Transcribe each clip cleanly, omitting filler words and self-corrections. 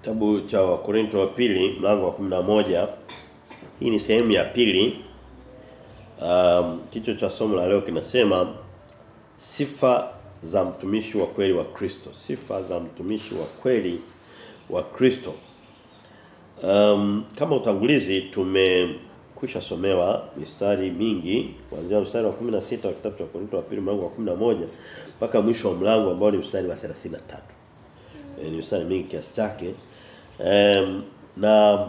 Kitabu cha Wakorintho wa pili mlango wa 11. Hii ni sehemu ya pili. Kichwa cha somo la leo kinasema sifa za mtumishi wa kweli wa Kristo. Sifa za mtumishi wa kweli wa Kristo. Kama utangulizi tumekwisha somewa mistari mingi kuanzia mstari wa 16 wa kitabu cha Wakorintho wa pili mlango wa 11 mpaka mwisho wa mlango ambao ni mstari wa 33. Ni mstari mingi kiasi chake. Na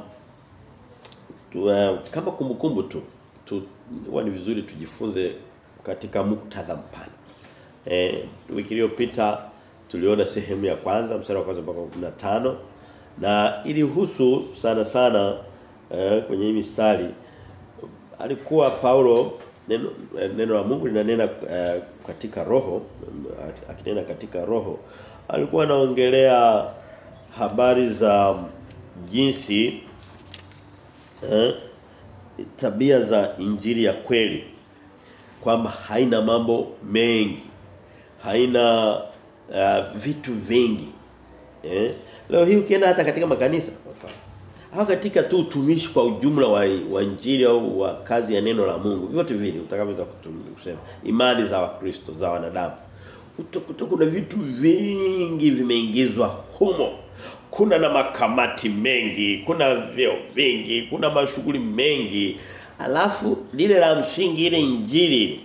kama kumbukumbu tu huwa ni vizuri tujifunze katika muktadha mpana. Wiki iliyopita tuliona sehemu ya kwanza mstari wa kwanza mpaka 15 na ilihusu sana kwenye hii mistari alikuwa Paulo neno la Mungu linanena katika roho, akinena katika roho alikuwa anaongelea habari za jinsi tabia za injili ya kweli kwamba haina mambo mengi, haina vitu vingi. Leo hii ukienda hata katika makanisa kwa mfano au katika tu utumishi kwa ujumla wa injili au wa kazi ya neno la Mungu, vyote vile utakavyoweza kusema imani za Wakristo za wanadamu, kuna vitu vingi vimeingizwa humo. Kuna na makamati mengi, kuna vyeo vingi, kuna mashughuli mengi. Alafu lile la msingi, ile injili,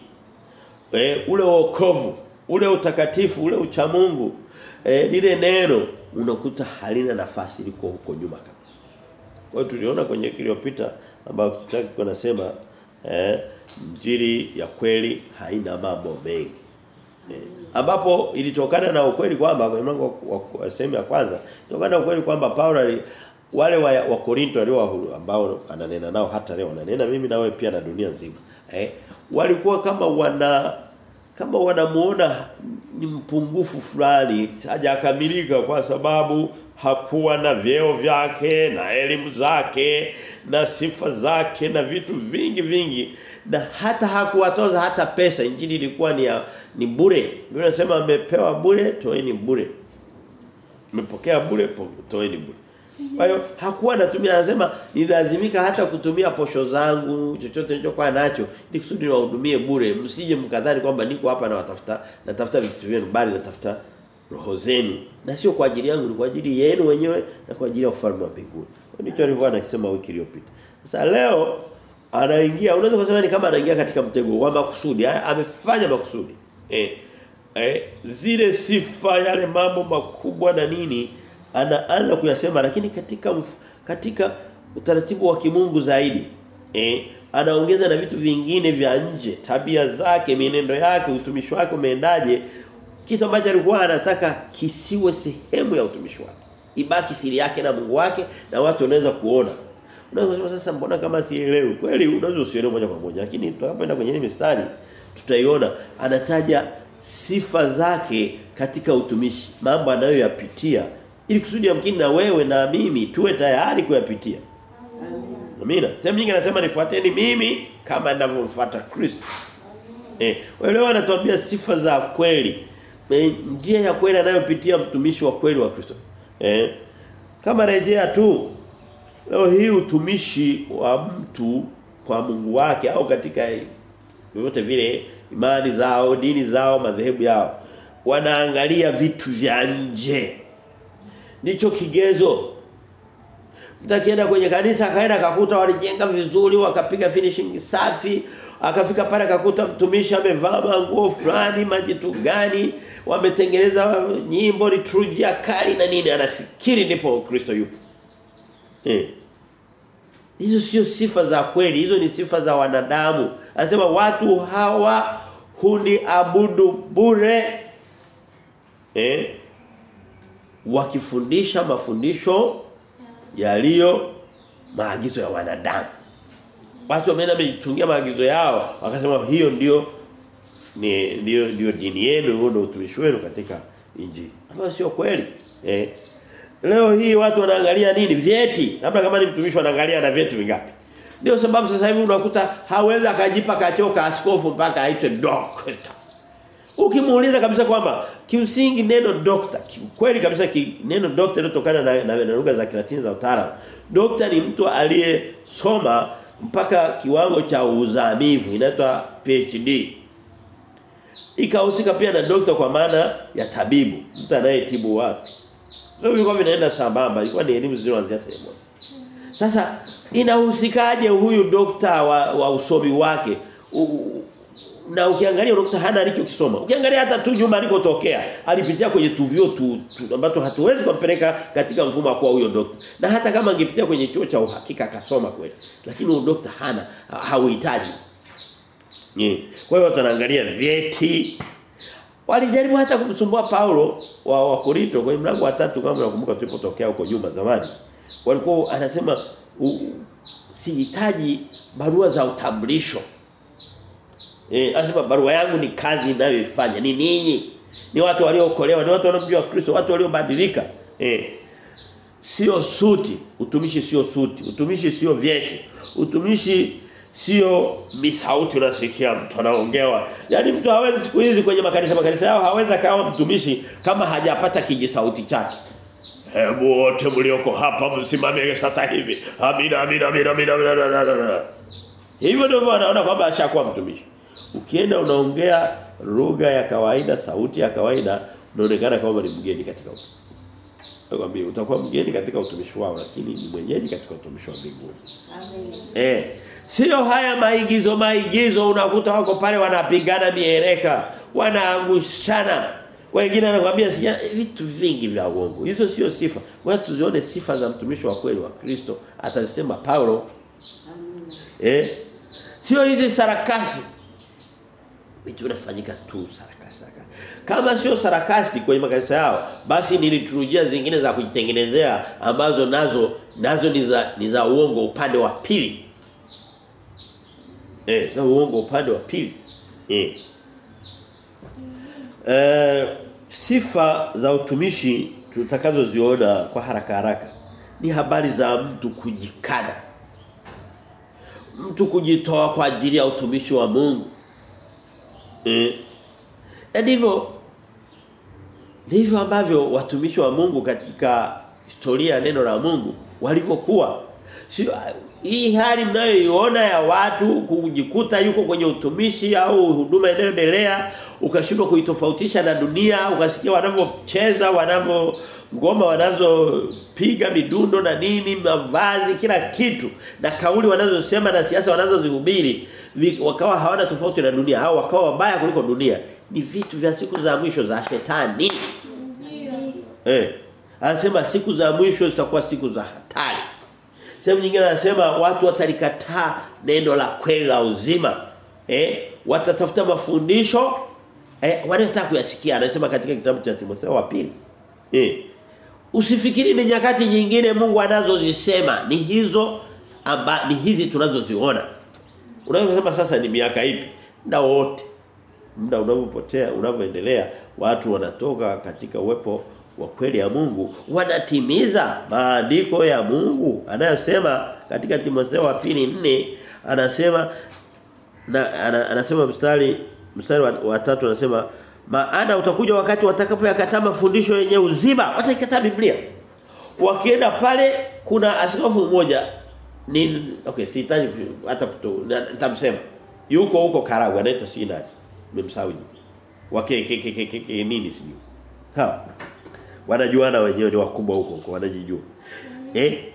ule wokovu, ule utakatifu, ule uchamungu, lile neno unakuta halina nafasi, liko huko nyuma kabisa. Kwa hiyo tuliona kwenye kiliyopita ambao tutaki kunasema injili ya kweli haina mambo mengi. Ambapo ilitokana na ukweli kwamba kwa mlango wa sehemu ya kwanza ilitokana na ukweli kwamba Paulo wale wa Korintho ambao ananena nao hata leo ananena mimi na wewe pia na dunia nzima walikuwa kama wanamuona ni mpungufu fulani, hajakamilika kwa sababu hakuwa na vyeo vyake na elimu zake na sifa zake na vitu vingi na hata hakuwatoza hata pesa. Injili ilikuwa ni bure. Biblia inasema amepewa bure, toeni bure. Umepokea bure, toeni bure. Kwa hiyo hakuwa anatumia, anasema nilazimika hata kutumia posho zangu, chochote nilichokuwa nacho ili kusudi niwahudumie bure. Msije mkadhani kwamba niko hapa na natafuta vitu vyenu, bali natafuta roho zenu. Na sio kwa ajili yangu, ni kwa ajili yenu wenyewe na kwa ajili ya ufalme wa mbinguni. Ndicho alivyokuwa anasema wiki iliyopita. Sasa leo anaingia, unaweza kusema ni kama anaingia katika mtego wa makusudi. Amefanya makusudi. Zile sifa, yale mambo makubwa na nini anaanza kuyasema, lakini katika utaratibu wa kimungu zaidi. Anaongeza na vitu vingine vya nje, tabia zake, mienendo yake, utumishi wake umeendaje, kitu ambacho alikuwa anataka kisiwe sehemu ya utumishi wake, ibaki siri yake na Mungu wake na watu wanaweza kuona. Unaweza kusema sasa mbona kama sielewi? Kweli unaweza usielewe moja kwa moja, lakini tutakapoenda kwenye mistari tutaiona anataja sifa zake katika utumishi, mambo anayoyapitia ili kusudi yamkini na wewe na mimi tuwe tayari kuyapitia. Amina. Sehemu nyingine anasema nifuateni mimi kama ninavyomfuata Kristo. Leo anatuambia sifa za kweli, njia ya kweli anayopitia mtumishi wa kweli wa Kristo. Kama rejea tu leo hii utumishi wa mtu kwa Mungu wake au katika yote vile imani zao, dini zao, madhehebu yao, wanaangalia vitu vya nje. Ndicho kigezo. Mtakienda kwenye kanisa akaenda akakuta walijenga vizuri, wakapiga finishing safi, akafika pale akakuta mtumishi amevaa nguo fulani, majitu gani, wametengeneza nyimbo liturujia kali na nini, anafikiri ndipo Kristo yupo. Hizo sio sifa za kweli, hizo ni sifa za wanadamu. Anasema watu hawa huniabudu bure. Wakifundisha mafundisho yaliyo maagizo ya wanadamu. Watu wametungia maagizo yao, wakasema hiyo ndio dini yenu, huo ndio utumishi wenu katika injili. Ambayo sio kweli. Leo hii watu wanaangalia nini? Vyeti. Labda kama ni mtumishi anaangalia na vyeti vingapi. Ndio sababu sasa hivi unakuta hawezi akajipa kachoka askofu mpaka aitwe doctor. Ukimuuliza kabisa kwamba kimsingi neno doctor, kweli kabisa neno doctor linatokana na lugha za Kilatini za utaalamu. Doctor ni mtu aliyesoma mpaka kiwango cha uzamivu, inaitwa PhD. Ikahusika pia na doctor kwa maana ya tabibu, mtu anayetibu watu. Sio vilikuwa vinaenda sambamba, ilikuwa ni elimu zilizoanzia sehemu. Sasa inahusikaje huyu dokta wa usomi wake? Na ukiangalia unakuta hana alichokisoma. Ukiangalia hata tu nyuma alikotokea, alipitia kwenye tuvio ambazo hatuwezi kumpeleka katika mfumo wa kuwa huyo dokta. Na hata kama angepitia kwenye chuo cha uhakika akasoma kweli, lakini huyo dokta hauhitaji. Kwa hiyo tunaangalia vyeti. Walijaribu hata kumsumbua Paulo wa Korinto kwenye mlango wa 3 kama unakumbuka tulipotokea huko nyuma zamani. Walikuwa anasema sihitaji barua za utambulisho. Anasema barua yangu ni kazi ninayoifanya. Ni ninyi. Ni watu waliookolewa, ni watu wanaomjua Kristo, watu waliobadilika. Sio suti, utumishi sio suti, utumishi sio vyeti. Utumishi sio misauti unasikia mtu anaongewa. Yaani mtu hawezi siku hizi kwenye makanisa yao hawezi akawa mtumishi kama hajapata kijisauti chake. Hebu wote mlioko hapa msimame sasa hivi. Amina amina amina amina. Hivyo ndio wanaona kwamba ashakuwa mtumishi. Ukienda unaongea lugha ya kawaida, sauti ya kawaida, unaonekana kama ni mgeni katika utumishi. Nakwambia utakuwa mgeni katika utumishi wao, lakini ni mwenyeji katika utumishi wa mbinguni. Amen. Sio haya maigizo unakuta wako pale wanapigana mieleka, wanaangushana. Wengine wanakuambia vitu vingi vya uongo. Hizo sio sifa. Wewe tuzione sifa za mtumishi wa kweli wa Kristo, atasema Paulo. Sio hizi sarakasi. Vitu vinafanyika tu sarakasi. Kama sio sarakasi kwenye makanisa yao, basi ni liturujia zingine za kujitengenezea ambazo nazo ni za uongo upande wa pili. Na uongo upande wa pili. Sifa za utumishi tutakazoziona kwa haraka ni habari za mtu kujikana. Mtu kujitoa kwa ajili ya utumishi wa Mungu. Na ndivyo ambavyo watumishi wa Mungu katika historia ya neno la Mungu walivyokuwa. Sio hii hali mnayoiona ya watu kujikuta yuko kwenye utumishi au huduma inayoendelea ukashindwa kuitofautisha na dunia, ukasikia wanavyocheza, ngoma wanazopiga, midundo na nini, mavazi, kila kitu, na kauli wanazosema na siasa wanazozihubiri, wakawa hawana tofauti na dunia, hao wakawa wabaya kuliko dunia. Ni vitu vya siku za mwisho za shetani. Anasema siku za mwisho zitakuwa siku za hatari. Sehemu nyingine anasema watu watalikataa neno la kweli la uzima. Watatafuta mafundisho wanataka kuyasikia. Anasema katika kitabu cha Timotheo wa 2. Usifikiri ni nyakati nyingine Mungu anazozisema, ni hizi tunazoziona. Unaweza sasa ni miaka ipi? Na wote. Muda unavyopotea, unavyoendelea, watu wanatoka katika uwepo wa kweli ya Mungu, wanatimiza maandiko ya Mungu anayosema katika Timotheo wa 2:4. Anasema mstari wa 3 anasema, maana utakuja wakati watakapoyakataa mafundisho yenye uzima, wataikataa Biblia. Wakienda pale, kuna askofu mmoja sihitaji hata nitamsema, yuko huko Karagwe, anaitwa Sinai, nimemsahau nini sijui. Wanajuana wenyewe, ni wakubwa huko wanajijua.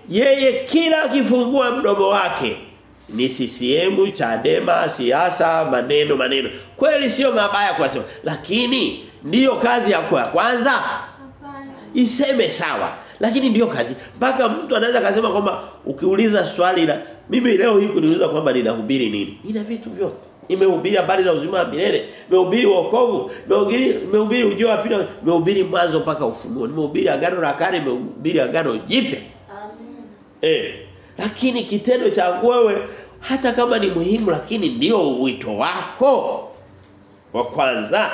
Yeye kila akifungua mdomo wake ni CCM, Chadema, siasa, maneno. Kweli sio mabaya kwa sema, lakini ndiyo kazi yako ya kwanza. Iseme sawa, lakini ndiyo kazi. Mpaka mtu anaweza kusema kwamba ukiuliza swali la mimi leo hii kuniuliza kwamba ninahubiri nini? Nina vitu vyote. Nimehubiri habari za uzima wa milele, nimehubiri wokovu, nimehubiri ujio wa pili, nimehubiri mwanzo mpaka ufunuo, nimehubiri agano la kale, nimehubiri agano jipya. Amen. Lakini kitendo cha wewe hata kama ni muhimu, lakini ndio wito wako wa kwanza.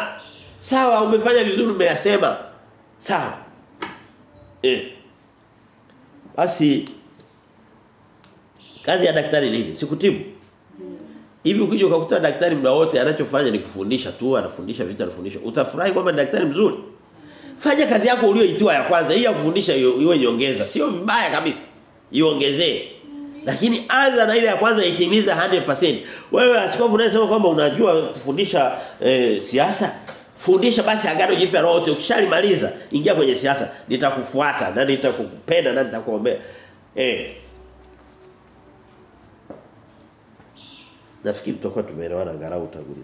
Sawa, umefanya vizuri, umeyasema. Sawa. Basi kazi ya daktari nini? Sikutibu. Hivi ukija ukakuta daktari muda wote anachofanya ni kufundisha tu, anafundisha vitu anafundisha. Utafurahi kwamba ni daktari mzuri? Fanya kazi yako uliyoitiwa ya kwanza. Hii ya kufundisha iwe nyongeza. Sio vibaya kabisa. Iongezee. Lakini anza na ile ya kwanza itimiza 100%. Wewe askofu unayesema kwamba unajua kufundisha siasa, fundisha basi Agano Jipya lote. Ukishalimaliza ingia kwenye siasa, nitakufuata na nitakukupenda na nitakuombea. Nafikiri tutakuwa tumeelewana angalau utangulia.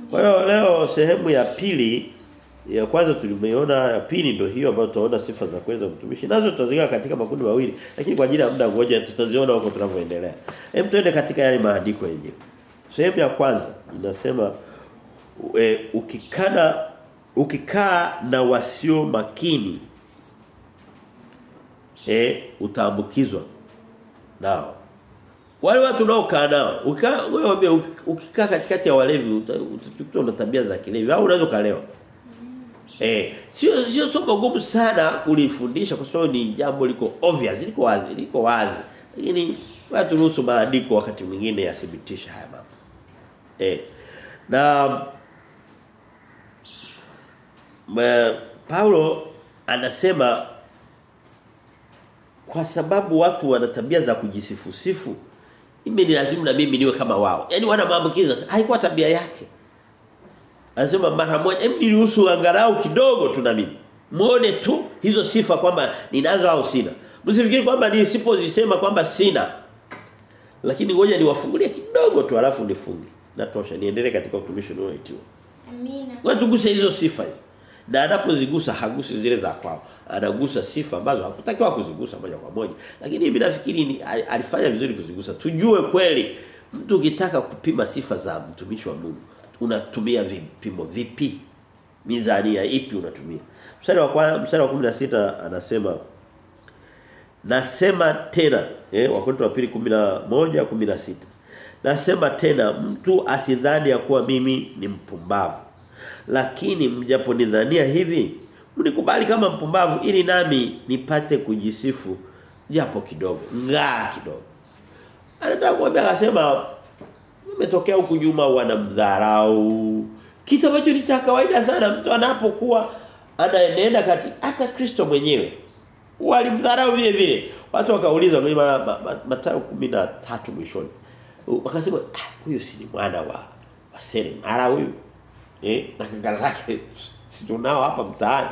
Kwa hiyo leo sehemu ya pili, ya kwanza tulimeona, ya pili ndio hiyo ambayo tutaona sifa za kweli za mtumishi. Nazo tutazigawa katika makundi mawili, lakini kwa ajili ya muda ngoja tutaziona huko tunavyoendelea. Hebu tuende katika yale maandiko yenyewe. Sehemu ya kwanza inasema ukikaa na wasio makini utaambukizwa nao. Wale watu unaokaa nao, ukikaa katikati ya walevi utakuta una tabia za kilevi au unaweza kalewa. Sio somo gumu sana kulifundisha kwa sababu ni jambo liko obvious, liko wazi. Lakini watu ruhusu maandiko wakati mwingine yathibitisha haya mambo. Na Paulo anasema kwa sababu watu wana tabia za kujisifu, mimi ni lazima na mimi niwe kama wao. Yaani wana maambukiza, haikuwa tabia yake. Anasema mara moja, hebu niruhusu angalau kidogo tu na mimi. Muone tu hizo sifa kwamba ninazo au sina. Msifikiri kwamba nisipozisema kwamba sina. Lakini ngoja niwafungulie kidogo tu alafu nifunge. Natosha niendelee katika utumishi unaoitiwa. Amina. Watu guse hizo sifa. Na anapozigusa hagusi zile za kwao. Anagusa sifa ambazo hakutakiwa kuzigusa moja kwa moja. Lakini mimi nafikiri alifanya vizuri kuzigusa. Tujue kweli mtu ukitaka kupima sifa za mtumishi wa Mungu unatumia vipimo vipi? Mizani ya ipi unatumia? Mstari wa 16 anasema nasema tena, Wakorintho wa pili 11:16. Nasema tena mtu asidhani ya kuwa mimi ni mpumbavu. Lakini mjaponidhania hivi, mnikubali kama mpumbavu ili nami nipate kujisifu japo kidogo, kidogo. Anataka kuambia akasema umetokea huku nyuma wanamdharau. Kitu ambacho ni cha kawaida sana mtu anapokuwa anaenenda hata Kristo mwenyewe walimdharau vile vile. Watu wakauliza kwenye Mathayo 13 mwishoni. Wakasema huyu si ni mwana wa Seremala huyu? Na kaka zake si tunao hapa mtaani.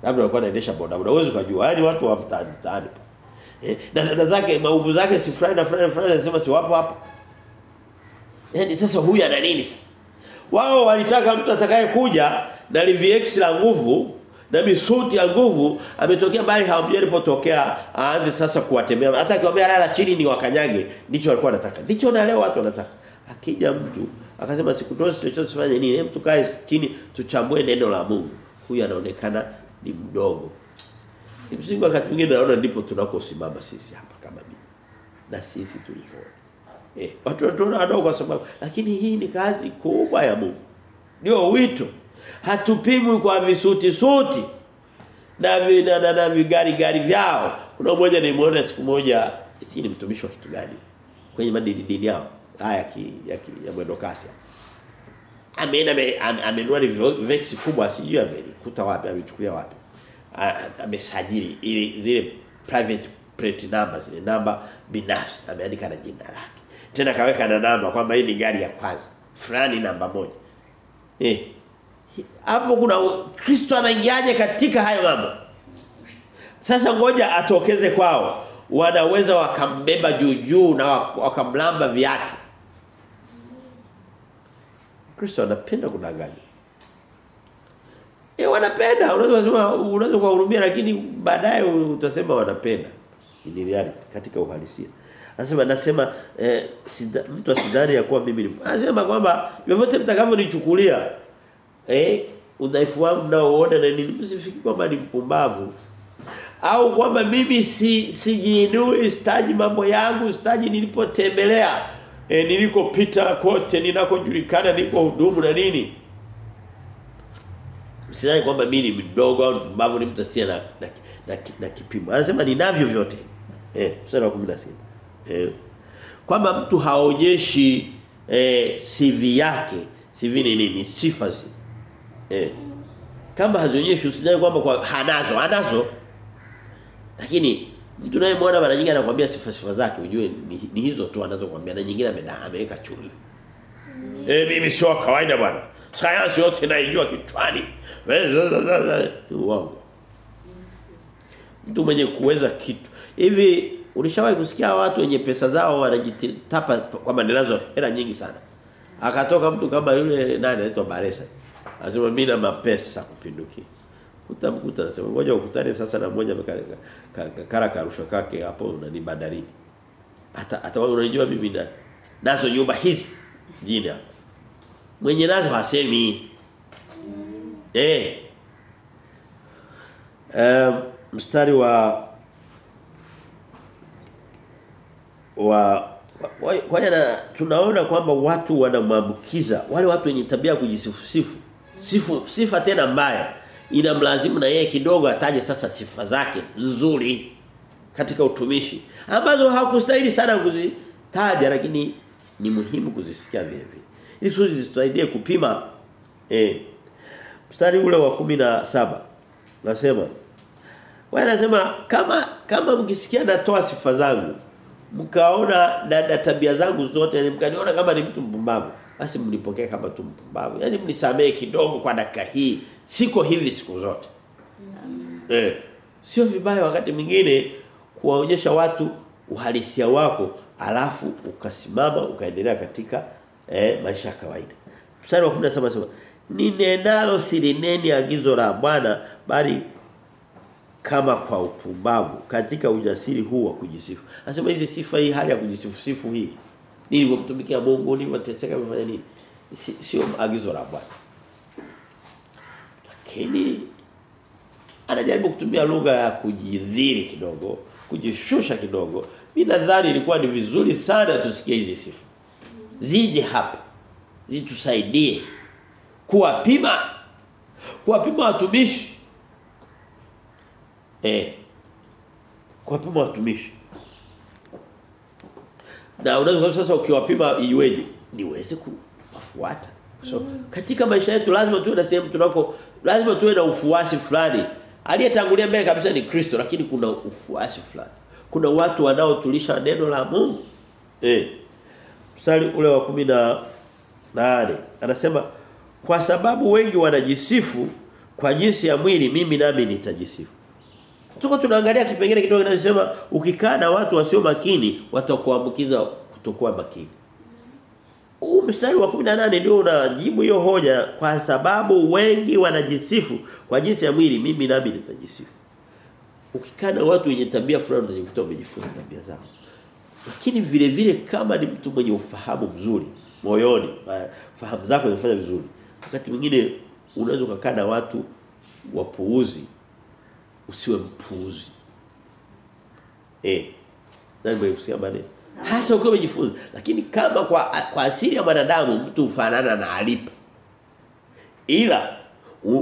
Labda walikuwa wanaendesha bodaboda. Uwezo kujua yani watu wa mtaani. Na dada zake maumbu zake si fulani na fulani anasema si wapo hapa. Yaani sasa huyu ana nini sasa? Wao walitaka mtu atakaye kuja na LVX la nguvu na misuti ya nguvu, ametokea mbali hawamjui alipotokea, aanze sasa kuwatemea. Hata akiwaambia lala chini ni wakanyage, ndicho walikuwa wanataka. Ndicho na leo watu wanataka. Akija mtu akasema sikutosi chochote sifanye nini? Hem tukae chini tuchambue neno la Mungu. Huyu anaonekana ni mdogo. Kimsingi wakati mwingine naona ndipo tunakosimama sisi hapa kama mimi. Na sisi tulipo. Watu wanaona wadogo kwa sababu lakini hii ni kazi kubwa ya Mungu. Ndio wito. Hatupimwi kwa visuti na vigari vyao. Kuna mmoja nimeona siku moja, si ni mtumishi wa kitu gani? Kwenye madini yao. Haya ya mwendo kasi. Amenunua vex kubwa sijui amelikuta wapi, amechukulia wapi. Amesajili ili zile private plate numbers, zile namba binafsi, ameandika na jina lake. Tena kaweka na namba kwamba hii ni gari ya kwanza, fulani namba 1. Hapo kuna Kristo anaingiaje katika hayo mambo? Sasa ngoja atokeze kwao. Wanaweza wakambeba juu na wakamlamba viatu. Kristo anapenda kudanganya. Wanapenda, unaweza kuwahurumia lakini baadaye utasema wanapenda. Ni reality katika uhalisia. Nasema mtu asidhani ya kuwa mimi ni. Anasema kwamba vyovyote mtakavyonichukulia udhaifu wangu naoona na nini, msifiki kwamba ni mpumbavu au kwamba mimi sijiinui staji mambo yangu, staji nilipotembelea, nilikopita kote, ninakojulikana, niko hudumu na nini. Msidhani kwamba mimi ni mdogo au mpumbavu, ni mtu asiye na kipimo. Anasema ninavyo vyote. Mstari wa 16. Kwamba mtu haonyeshi CV yake. CV ni nini? Sifa zile. Kama hazionyeshi usidhani kwamba kwa anazo. Lakini mtu unayemwona mara nyingi anakuambia sifa zake, ujue ni hizo tu anazokuambia, na nyingine ameweka chumvi. Mimi sio kawaida bwana. Sayansi yote naijua kichwani. Uongo. Mtu mwenye kuweza kitu. Hivi ulishawahi kusikia watu wenye pesa zao wanajitapa kwamba ninazo hela nyingi sana? Akatoka mtu kama yule nani anaitwa Baresa. Anasema mimi na mapesa kupindukia. Utamkuta anasema ngoja ukutane sasa na mmoja kara karusha kake hapo ni bandarini. Hata wewe unajua mimi nazo nyumba hizi jini hapa. Mwenye nazo hasemi. Mstari wa kwa hiyo tunaona kwamba watu wanamwambukiza wale watu wenye tabia kujisifu sifa tena mbaya, inamlazimu na yeye kidogo ataje sasa sifa zake nzuri katika utumishi ambazo hakustahili sana kuzitaja, lakini ni muhimu kuzisikia vile vile ili zitusaidie kupima. Mstari ule wa 17 nasema wanasema kama mkisikia natoa sifa zangu mkaona na tabia zangu zote mkaniona kama ni mtu mpumbavu, basi mnipokee kama mtu mpumbavu. Yaani mnisamee kidogo kwa dakika hii. Siko hivi siku zote. Sio vibaya wakati mwingine kuwaonyesha watu uhalisia wako alafu ukasimama ukaendelea katika maisha ya kawaida. Mstari wa 17 nasema ninenalo silineni agizo la Bwana bali kama kwa upumbavu katika ujasiri huu wa kujisifu. Anasema hizi sifa hii hali ya kujisifu hii. Nilivyomtumikia Mungu, nilivyoteseka nimefanya nini? Sio agizo la Bwana. Lakini anajaribu kutumia lugha ya kujidhiri kidogo, kujishusha kidogo. Mimi nadhani ilikuwa ni vizuri sana tusikie hizi sifa. Zije hapa. Zitusaidie kuwapima watumishi. Kuwapima watumishi. Na unaweza sasa ukiwapima iweje? Niweze kuwafuata. So katika maisha yetu lazima tuwe na sehemu lazima tuwe na ufuasi fulani. Aliyetangulia mbele kabisa ni Kristo, lakini kuna ufuasi fulani. Kuna watu wanaotulisha neno la Mungu. Mstari ule wa 18 anasema kwa sababu wengi wanajisifu kwa jinsi ya mwili, mimi nami nitajisifu. Tuko tunaangalia kipengele kidogo kinachosema ukikaa na watu wasio makini watakuambukiza kutokuwa makini. Mstari wa 18 ndio unajibu hiyo hoja, kwa sababu wengi wanajisifu kwa jinsi ya mwili, mimi nami nitajisifu. Ukikaa na watu wenye tabia fulani utajikuta umejifunza tabia zao. Lakini vile vile kama ni mtu mwenye ufahamu mzuri moyoni, fahamu zako zinafanya vizuri, wakati mwingine unaweza kukaa na watu wapuuzi, usiwe mpuuzi. Nani mwenye maneno? Hasa ukiwa umejifunza. Lakini kama kwa asili ya mwanadamu mtu ufanana na alipa. Ila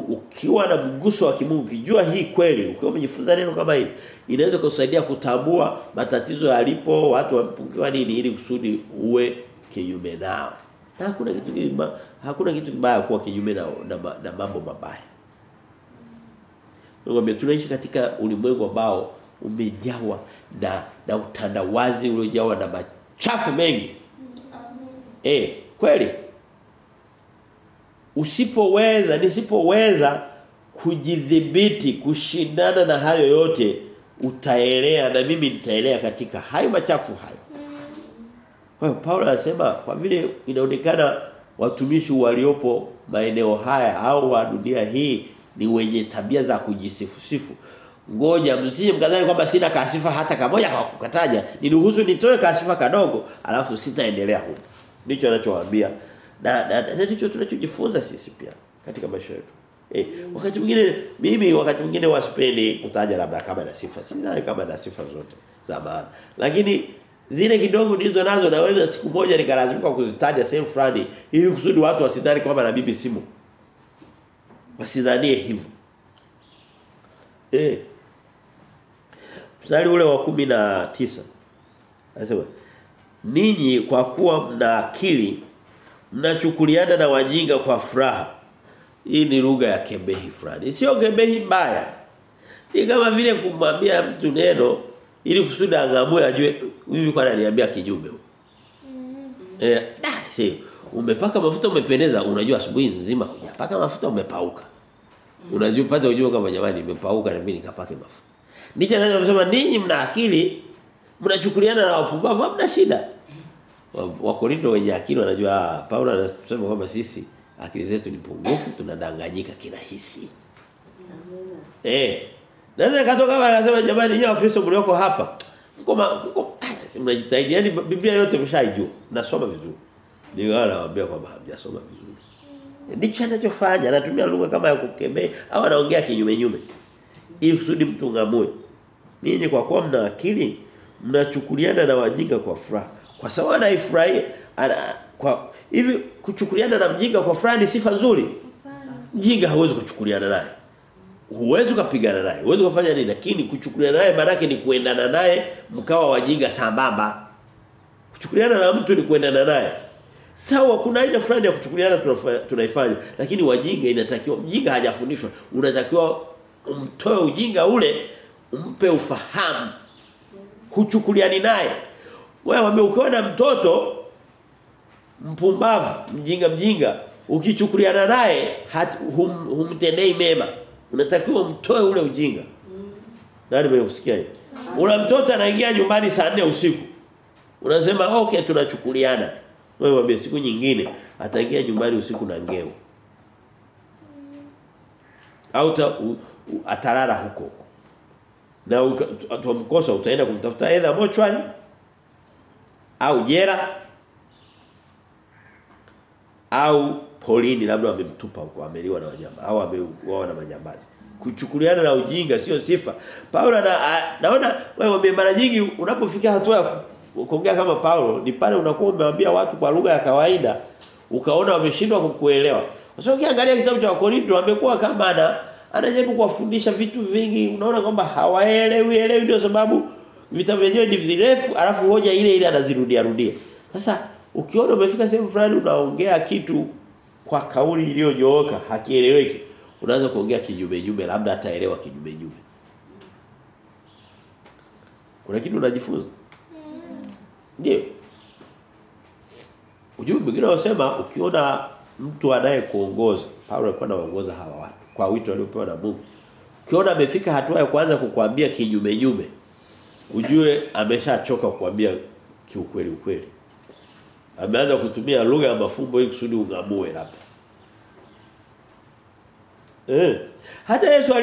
ukiwa na mguso wa kimungu, ukijua hii kweli, ukiwa umejifunza neno kama hili, inaweza kusaidia kutambua matatizo yalipo, watu wapungukiwa nini, ili kusudi uwe kinyume nao. Na hakuna kitu kibaya kuwa kinyume na mambo mabaya. Ngombe tunaishi katika ulimwengu ambao umejawa na utandawazi, uliojawa na machafu mengi. Kweli. Nisipoweza kujidhibiti, kushindana na hayo yote, utaelea na mimi nitaelea katika hayo machafu hayo. Kwa hiyo Paulo anasema kwa vile inaonekana watumishi waliopo maeneo haya au wa dunia hii ni wenye tabia za kujisifu. Ngoja msije mkadhani kwamba sina kasifa hata kamoja kwa kukataja. Niruhusu nitoe kasifa kadogo alafu sitaendelea huko. Ndicho anachowaambia. Na ndicho tunachojifunza sisi pia katika maisha yetu. Wakati mwingine wasipendi kutaja labda kama na sifa. Sina kama na sifa zote za maana. Lakini zile kidogo ndizo nazo naweza siku moja nikalazimika kuzitaja sehemu fulani ili kusudi watu wasidhani kwamba na bibi simu. Wasidhanie hivyo. Mstari ule wa 19 anasema ninyi kwa kuwa mna akili mnachukuliana na wajinga kwa furaha. Hii ni lugha ya kebehi fulani. Sio kebehi mbaya. Ni kama vile kumwambia mtu neno ili kusudi angamue ajue huyu kwa ananiambia kinyume huyo. Umepaka mafuta umependeza, unajua asubuhi nzima hujapaka mafuta umepauka. Unajua pata ujue kama jamani nimepauka na mimi nikapake mafuta. Ndicho anachosema ninyi mna akili, mnachukuliana na wapumbavu hamna shida. Wakorinto wenye akili wanajua Paulo anasema kwamba sisi akili zetu ni pungufu tunadanganyika kirahisi. Naweza katoka kama anasema jamani nyinyi Wakristo mlioko hapa mko mnajitahidi yani Biblia yote mshaijua mnasoma vizuri. Ndio anawaambia kwamba hamjasoma vizuri. Ndicho anachofanya anatumia lugha kama ya kukemea au anaongea kinyume nyume. Ili kusudi mtu ngamue. Ninyi kwa kuwa mna akili mnachukuliana na wajinga kwa furaha. Kwa sababu anaifurahia kwa hivi kuchukuliana na mjinga kwa furaha ni sifa nzuri. Mjinga hawezi kuchukuliana naye. Huwezi kupigana naye. Huwezi kufanya nini lakini kuchukuliana naye maana yake ni kuendana naye mkawa wajinga sambamba. Kuchukuliana na mtu ni kuendana naye. Sawa kuna aina fulani ya kuchukuliana tunaifanya lakini wajinga inatakiwa mjinga hajafundishwa unatakiwa umtoe ujinga ule umpe ufahamu. Huchukuliani naye. Wewe ukiona mtoto mpumbavu mjinga ukichukuliana naye humtendei mema. Unatakiwa umtoe ule ujinga. Nani mmekusikia hiyo? Una mtoto anaingia nyumbani saa 4 usiku. Unasema okay tunachukuliana. Wewe mwambie siku nyingine ataingia nyumbani usiku na ngeo. Au atalala huko. Na utamkosa utaenda kumtafuta aidha mochwani au jela au polini labda wamemtupa huko ameliwa na wanyama au ameuawa na majambazi. Kuchukuliana na ujinga sio sifa. Paulo naona wewe mara nyingi unapofika hatua ya kuongea kama Paulo ni pale unakuwa umewaambia watu kwa lugha ya kawaida ukaona wameshindwa kukuelewa. Sasa ukiangalia kitabu cha Wakorintho amekuwa kama anajaribu kuwafundisha vitu vingi unaona kwamba hawaelewi ndio sababu vitabu vyenyewe ni virefu alafu hoja ile anazirudia. Sasa ukiona umefika sehemu fulani unaongea kitu kwa kauli iliyonyooka hakieleweki unaanza kuongea kinyume labda ataelewa kinyume. Kuna kitu unajifunza. Ndio. Ujumbe mwingine unasema ukiona mtu anayekuongoza Paulo alikuwa anaongoza hawa watu kwa wito aliopewa na Mungu. Ukiona amefika hatua ya kwanza kukuambia kinyume ujue ameshachoka kukuambia kiukweli. Ameanza kutumia lugha ya mafumbo ili kusudi ungamue labda. Hata Yesu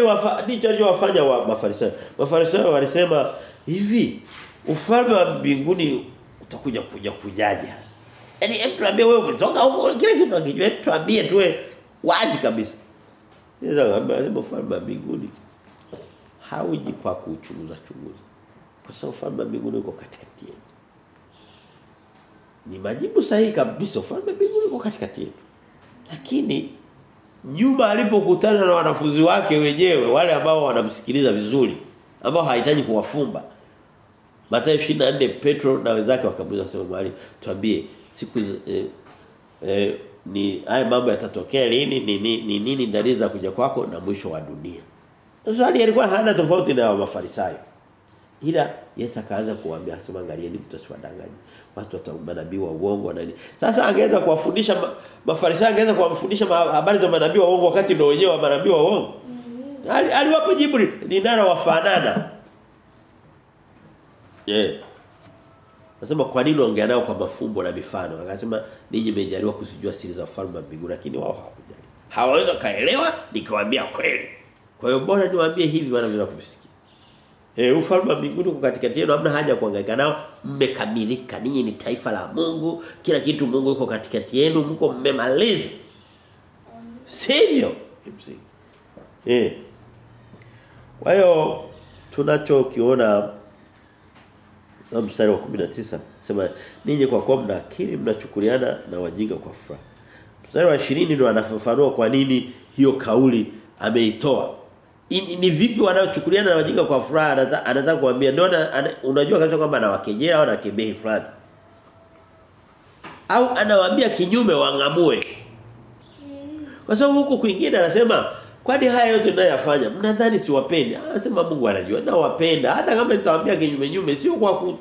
ndicho aliwafanya Mafarisayo. Mafarisayo walisema hivi ufalme wa mbinguni utakuja kujaje hasa? Yaani hebu tuambie wewe umetoka huko kile kitu unakijua tuambie tuwe wazi kabisa. Yesu akamwambia ufalme wa mbinguni hauji kwa kuchunguza. Kwa sababu ufalme wa mbinguni uko katikati yetu. Ni majibu sahihi kabisa ufalme wa mbinguni uko katikati yetu. Lakini nyuma alipokutana na wanafunzi wake wenyewe wale ambao wanamsikiliza vizuri ambao hahitaji kuwafumba Mathayo 24 Petro na wenzake wakamuuliza sema mwalimu tuambie siku ni haya mambo yatatokea lini ni nini dalili za kuja kwako na mwisho wa dunia. Swali alikuwa hana tofauti na Mafarisayo. Ila Yesu akaanza kuwaambia asema angalieni mtasiwadanganya. Watu watamanabii wa uongo na nini. Sasa angeweza kuwafundisha Mafarisayo angeweza kuwafundisha habari za manabii wa uongo wakati ndio wenyewe wa manabii wa uongo. Aliwapa jibu linalowafanana. Nasema kwa nini ongea nao kwa mafumbo na mifano? Akasema ninyi mmejaliwa kusijua siri za ufalme wa mbinguni lakini wao hawakujali. Hawaweza kaelewa nikawaambia kweli. Kwa hiyo bora niwaambie hivi wanaweza kusikia. Ufalme wa mbinguni uko katikati yenu hamna haja kuhangaika nao mmekamilika ninyi ni taifa la Mungu kila kitu Mungu yuko katikati yenu mko mmemaliza. Sivyo? Kimsingi. Kwa hiyo tunachokiona na mstari wa 19 sema ninyi kwa kuwa mna akili mnachukuliana na wajinga kwa furaha. Mstari wa 20 ndio anafafanua kwa nini hiyo kauli ameitoa. Ni vipi wanaochukuliana na wajinga kwa furaha anataka kuambia ndio unajua kabisa kwamba anawakejea au anakebehi fulani. au anawaambia kinyume wangamue. Kwa sababu huko kwingine anasema kwani haya yote ninayofanya mnadhani siwapendi? Anasema Mungu anajua nawapenda. Hata kama nitawaambia kinyume nyume sio kwa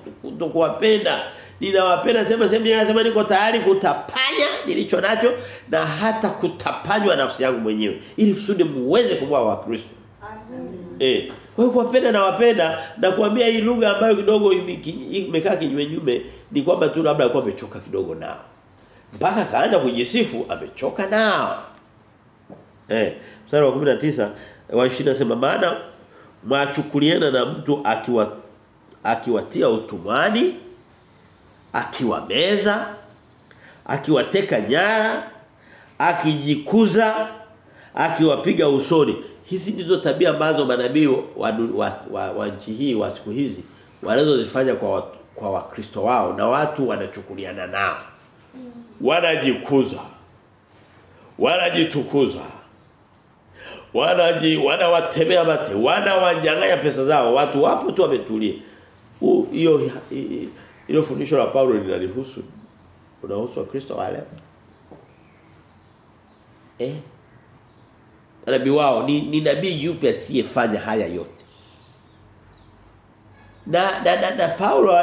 kuwapenda. Ninawapenda sema anasema niko tayari kutapanya nilicho nacho na hata kutapanywa nafsi yangu mwenyewe ili kusudi muweze kuwa wa Kristo. Amen. Kwa hiyo kuwapenda na wapenda na kuambia hii lugha ambayo kidogo imekaa kinyume nyume ni kwamba tu labda alikuwa amechoka kidogo nao. Mpaka kaanza kujisifu amechoka nao. Mstari wa 19 wa 20 nasema maana mwachukuliana na mtu akiwatia utumwani, akiwameza, akiwateka nyara, akijikuza, akiwapiga usoni. Hizi ndizo tabia ambazo manabii wa nchi hii wa siku hizi wanazozifanya kwa Wakristo wao na watu wanachukuliana nao. Wanajikuza. Wanajitukuza. Wanawatemea mate, wanawanyang'anya pesa zao, watu wapo tu wametulia. Hiyo fundisho la Paulo linalihusu. Unahusu Wakristo wale. Nabii wao ni nabii yupi asiyefanya haya yote? Na Paulo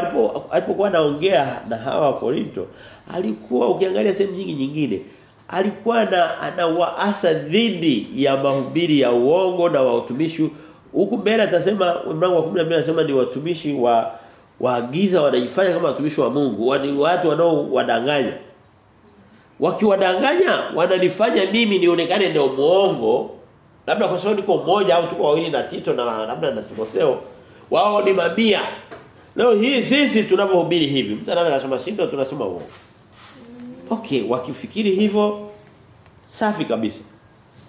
alipokuwa anaongea na hawa wa Korinto, alikuwa ukiangalia sehemu nyingine alikuwa anawaasa dhidi ya mahubiri ya uongo na watumishi. Huku mbele atasema mlango wa 12 anasema ni watumishi wa giza wanajifanya kama watumishi wa Mungu, ni watu wanaowadanganya. Wakiwadanganya wananifanya mimi nionekane ndio muongo, labda kwa sababu niko mmoja au tuko wawili na Tito na labda na Timotheo, wao ni mabia. Leo hii sisi tunavyohubiri hivi, mtu anaweza kusema sisi ndio tunasema uongo. Okay, wakifikiri hivyo safi kabisa.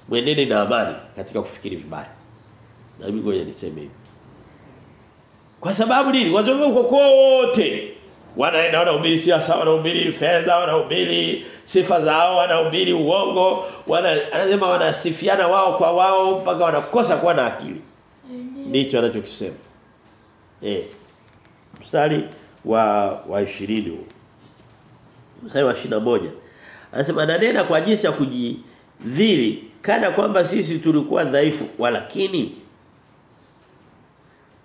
Mwenende na amani katika kufikiri vibaya. Na mimi ngoja niseme hivi. Kwa sababu nini? Kwa sababu uko kote wanaenda wanahubiri siasa, wanahubiri fedha, wanahubiri sifa zao, wanahubiri uongo, anasema wanasifiana wao kwa wao mpaka wanakosa kuwa na akili. Ndicho anachokisema. Mstari wa 20 mstari wa 21 anasema ananena kwa jinsi ya kujidhiri kana kwamba sisi tulikuwa dhaifu, walakini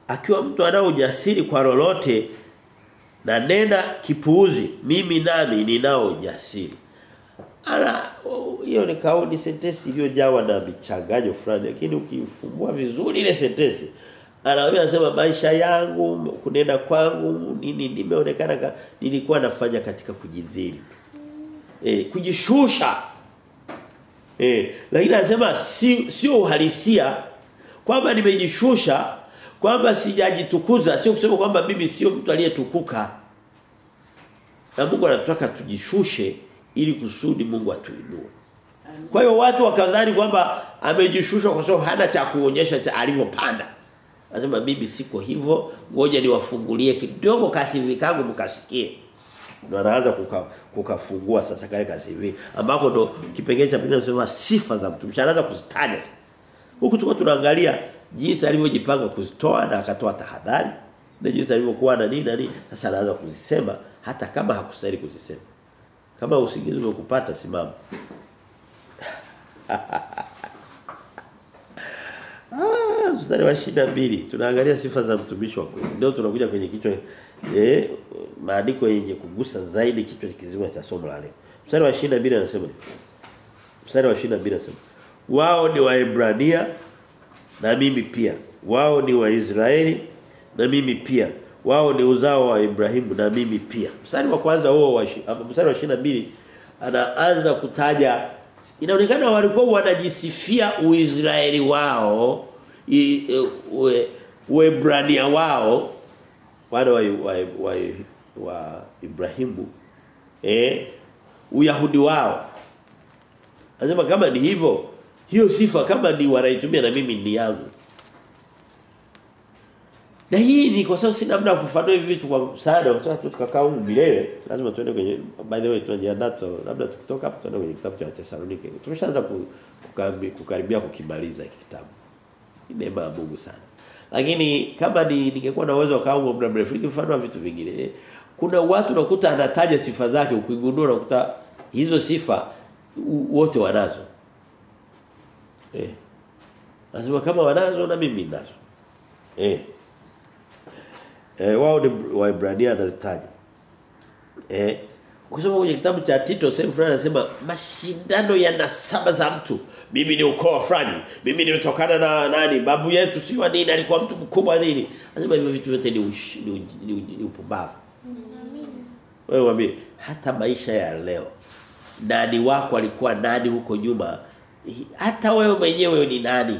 akiwa mtu ana ujasiri kwa lolote na nena kipuuzi, mimi nami ninao ujasiri. Hiyo ni kauli sentensi iliyojawa na michanganyo fulani, lakini ukifumbua vizuri ile sentensi anasema maisha yangu kunena kwangu nimeonekana nilikuwa nafanya katika kujidhiri kujishusha. Lakini anasema sio uhalisia kwamba nimejishusha, kwamba sijajitukuza, sio kusema kwamba mimi sio mtu aliyetukuka. Na Mungu anataka tujishushe ili kusudi Mungu atuinue. Kwa hiyo watu wakadhani kwamba amejishusha kwa sababu hana cha kuonyesha cha alivyopanda. Anasema mimi siko hivyo, ngoja niwafungulie kidogo kasivi kangu mkasikie. Ndio anaanza kukafungua sasa kale kasivi ambako ndo kipengele cha pili nasema sifa za mtumishi, anaanza kuzitaja. Huku tuko tunaangalia jinsi alivyojipanga kuzitoa na akatoa tahadhari na jinsi alivyokuwa na nini. Sasa anaanza kuzisema hata kama hakustahili kuzisema. Kama usingizi umekupata simama. Mstari wa 22 tunaangalia sifa za mtumishi wa kweli. Ndio tunakuja kwenye kichwa maandiko yenye kugusa zaidi kichwa kizima cha somo la leo. Mstari wa 22 anasema wao ni Waebrania na mimi pia. Wao ni Waisraeli na mimi pia. Wao ni uzao wa Ibrahimu na mimi pia. Mstari wa kwanza huo mstari wa 22 anaanza kutaja, inaonekana walikuwa wanajisifia Uisraeli wao, Waebrania wao, wana wa Ibrahimu, Uyahudi wao. Anasema kama ni hivyo, hiyo sifa kama ni wanaitumia na mimi ni yangu. Na hii ni kwa sababu sina muda kufafanua hivi vitu kwa msaada, kwa sababu tukakaa huko milele. Lazima tuende kwenye, by the way, tunajiandaa labda tukitoka hapo tuende kwenye kitabu cha Thessalonike. Tumeshaanza kukaribia kukimaliza hiki kitabu. Ni neema ya Mungu sana. Lakini kama ningekuwa na uwezo wa muda mrefu ningefanua vitu vingine. Kuna watu nakuta anataja sifa zake, ukigundua nakuta hizo sifa wote wanazo. Lazima kama wanazo na mimi ninazo. Wao ni Waebrania anazitaja. Ukisoma kwenye kitabu cha Tito sehemu fulani anasema mashindano ya nasaba za mtu. Mimi ni ukoo fulani, mimi nimetokana na nani, babu yetu si wa nini, alikuwa mtu mkubwa nini. Anasema hivyo vitu vyote ni upumbavu. Wewe mwambie hata maisha ya leo nani wako alikuwa nani huko nyuma, hata wewe mwenyewe ni nani?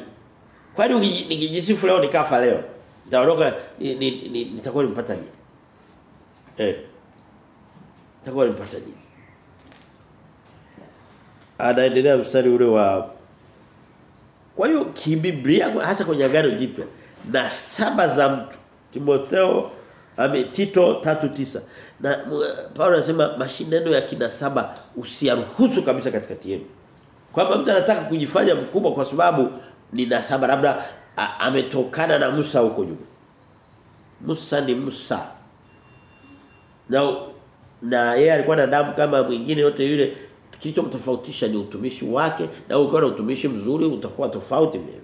Kwani nikijisifu leo nikafa leo nitaondoka nitakuwa nimepata nini? Nitakuwa nimepata nini? Anaendelea mstari ule wa kwa hiyo kibiblia hasa kwenye Agano Jipya na saba za mtu Timotheo Tito 3:9 na Paulo anasema mashindano ya kina saba usiyaruhusu kabisa katikati yenu. Kwamba mtu anataka kujifanya mkubwa kwa sababu ni nasaba labda ametokana na Musa huko nyuma. Musa ni Musa. Na yeye alikuwa na damu kama mwingine yote yule, kilichomtofautisha ni utumishi wake, na ukiwa na utumishi mzuri utakuwa tofauti vile.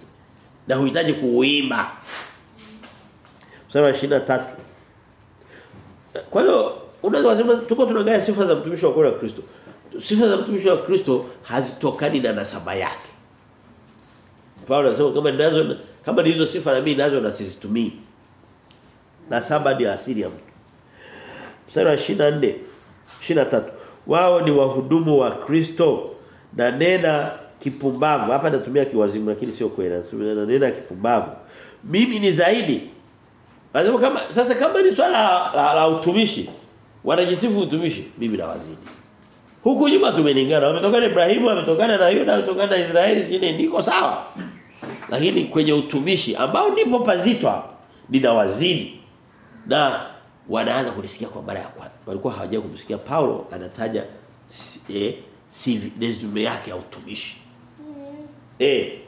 Na huhitaji kuimba. Mstari wa 23. Kwa hiyo unaweza kusema tuko tunaangalia sifa za mtumishi wa kweli wa Kristo. Sifa za mtumishi wa Kristo hazitokani na nasaba yake. Paulo anasema kama ni hizo sifa na mimi nazo na sizitumii. Nasaba ni asili ya mtu. Mstari wa 24, 23. Wao ni wahudumu wa Kristo na nena kipumbavu. Hapa natumia kiwazimu lakini sio kweli. Nena kipumbavu. Mimi ni zaidi. Anasema kama ni swala la utumishi, wanajisifu utumishi, mimi na wazidi. Huku nyuma tumelingana, wametokana Ibrahimu, wametokana na Yuda, wametokana na Israeli, sisi niko sawa. Lakini kwenye utumishi ambao ndipo pazito hapa, ninawazidi. Na wanaanza kulisikia kwa mara ya kwanza. Walikuwa hawajawahi kumsikia Paulo anataja CV resume yake ya utumishi.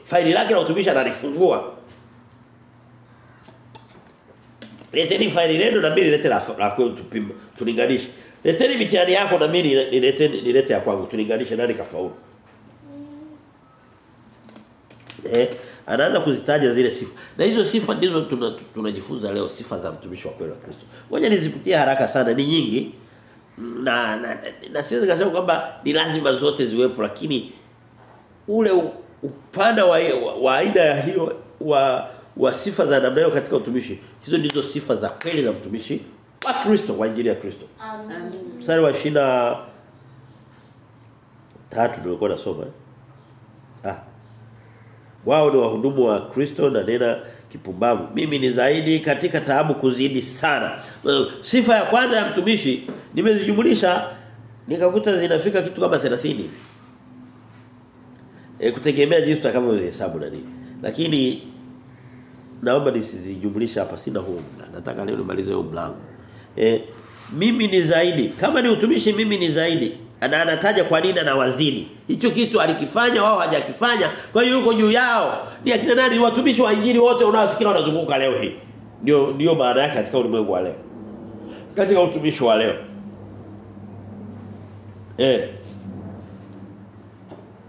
Faili lake la utumishi analifungua. Leteni faili lenu na mimi nilete la kwetu tupima, tulinganishe. Leteni mitihani yako na mimi nilete ya kwangu, tulinganishe nani kafaulu. Anaanza kuzitaja zile sifa. Na hizo sifa ndizo tunajifunza leo, sifa za mtumishi wa kweli wa Kristo. Ngoja nizipitie haraka sana, ni nyingi. Na siwezi kusema kwamba ni lazima zote ziwepo, lakini ule upana wa aina ya hiyo wa sifa za namna hiyo katika utumishi. Hizo ndizo sifa za kweli za mtumishi wa Kristo, kwa injili ya Kristo. Amen. Mstari wa 23 tulikuwa nasoma. Wao ni wahudumu wa Kristo na nena kipumbavu. Mimi ni zaidi katika taabu kuzidi sana. Sifa ya kwanza ya mtumishi nimezijumulisha nikakuta zinafika kitu kama 30. Kutegemea jinsi tutakavyozihesabu na nini. Lakini naomba nisizijumlisha hapa, sina huo muda. Nataka leo nimalize huo mlango. Mimi ni zaidi. Kama ni utumishi mimi ni zaidi. Anataja kwa nini na wazidi. Hicho kitu alikifanya wao hajakifanya. Kwa hiyo yuko juu yao. Ni akina nani? Watumishi wa injili wote unaosikia wanazunguka leo hii. Ndio maana yake katika ulimwengu wa leo. Katika utumishi wa leo.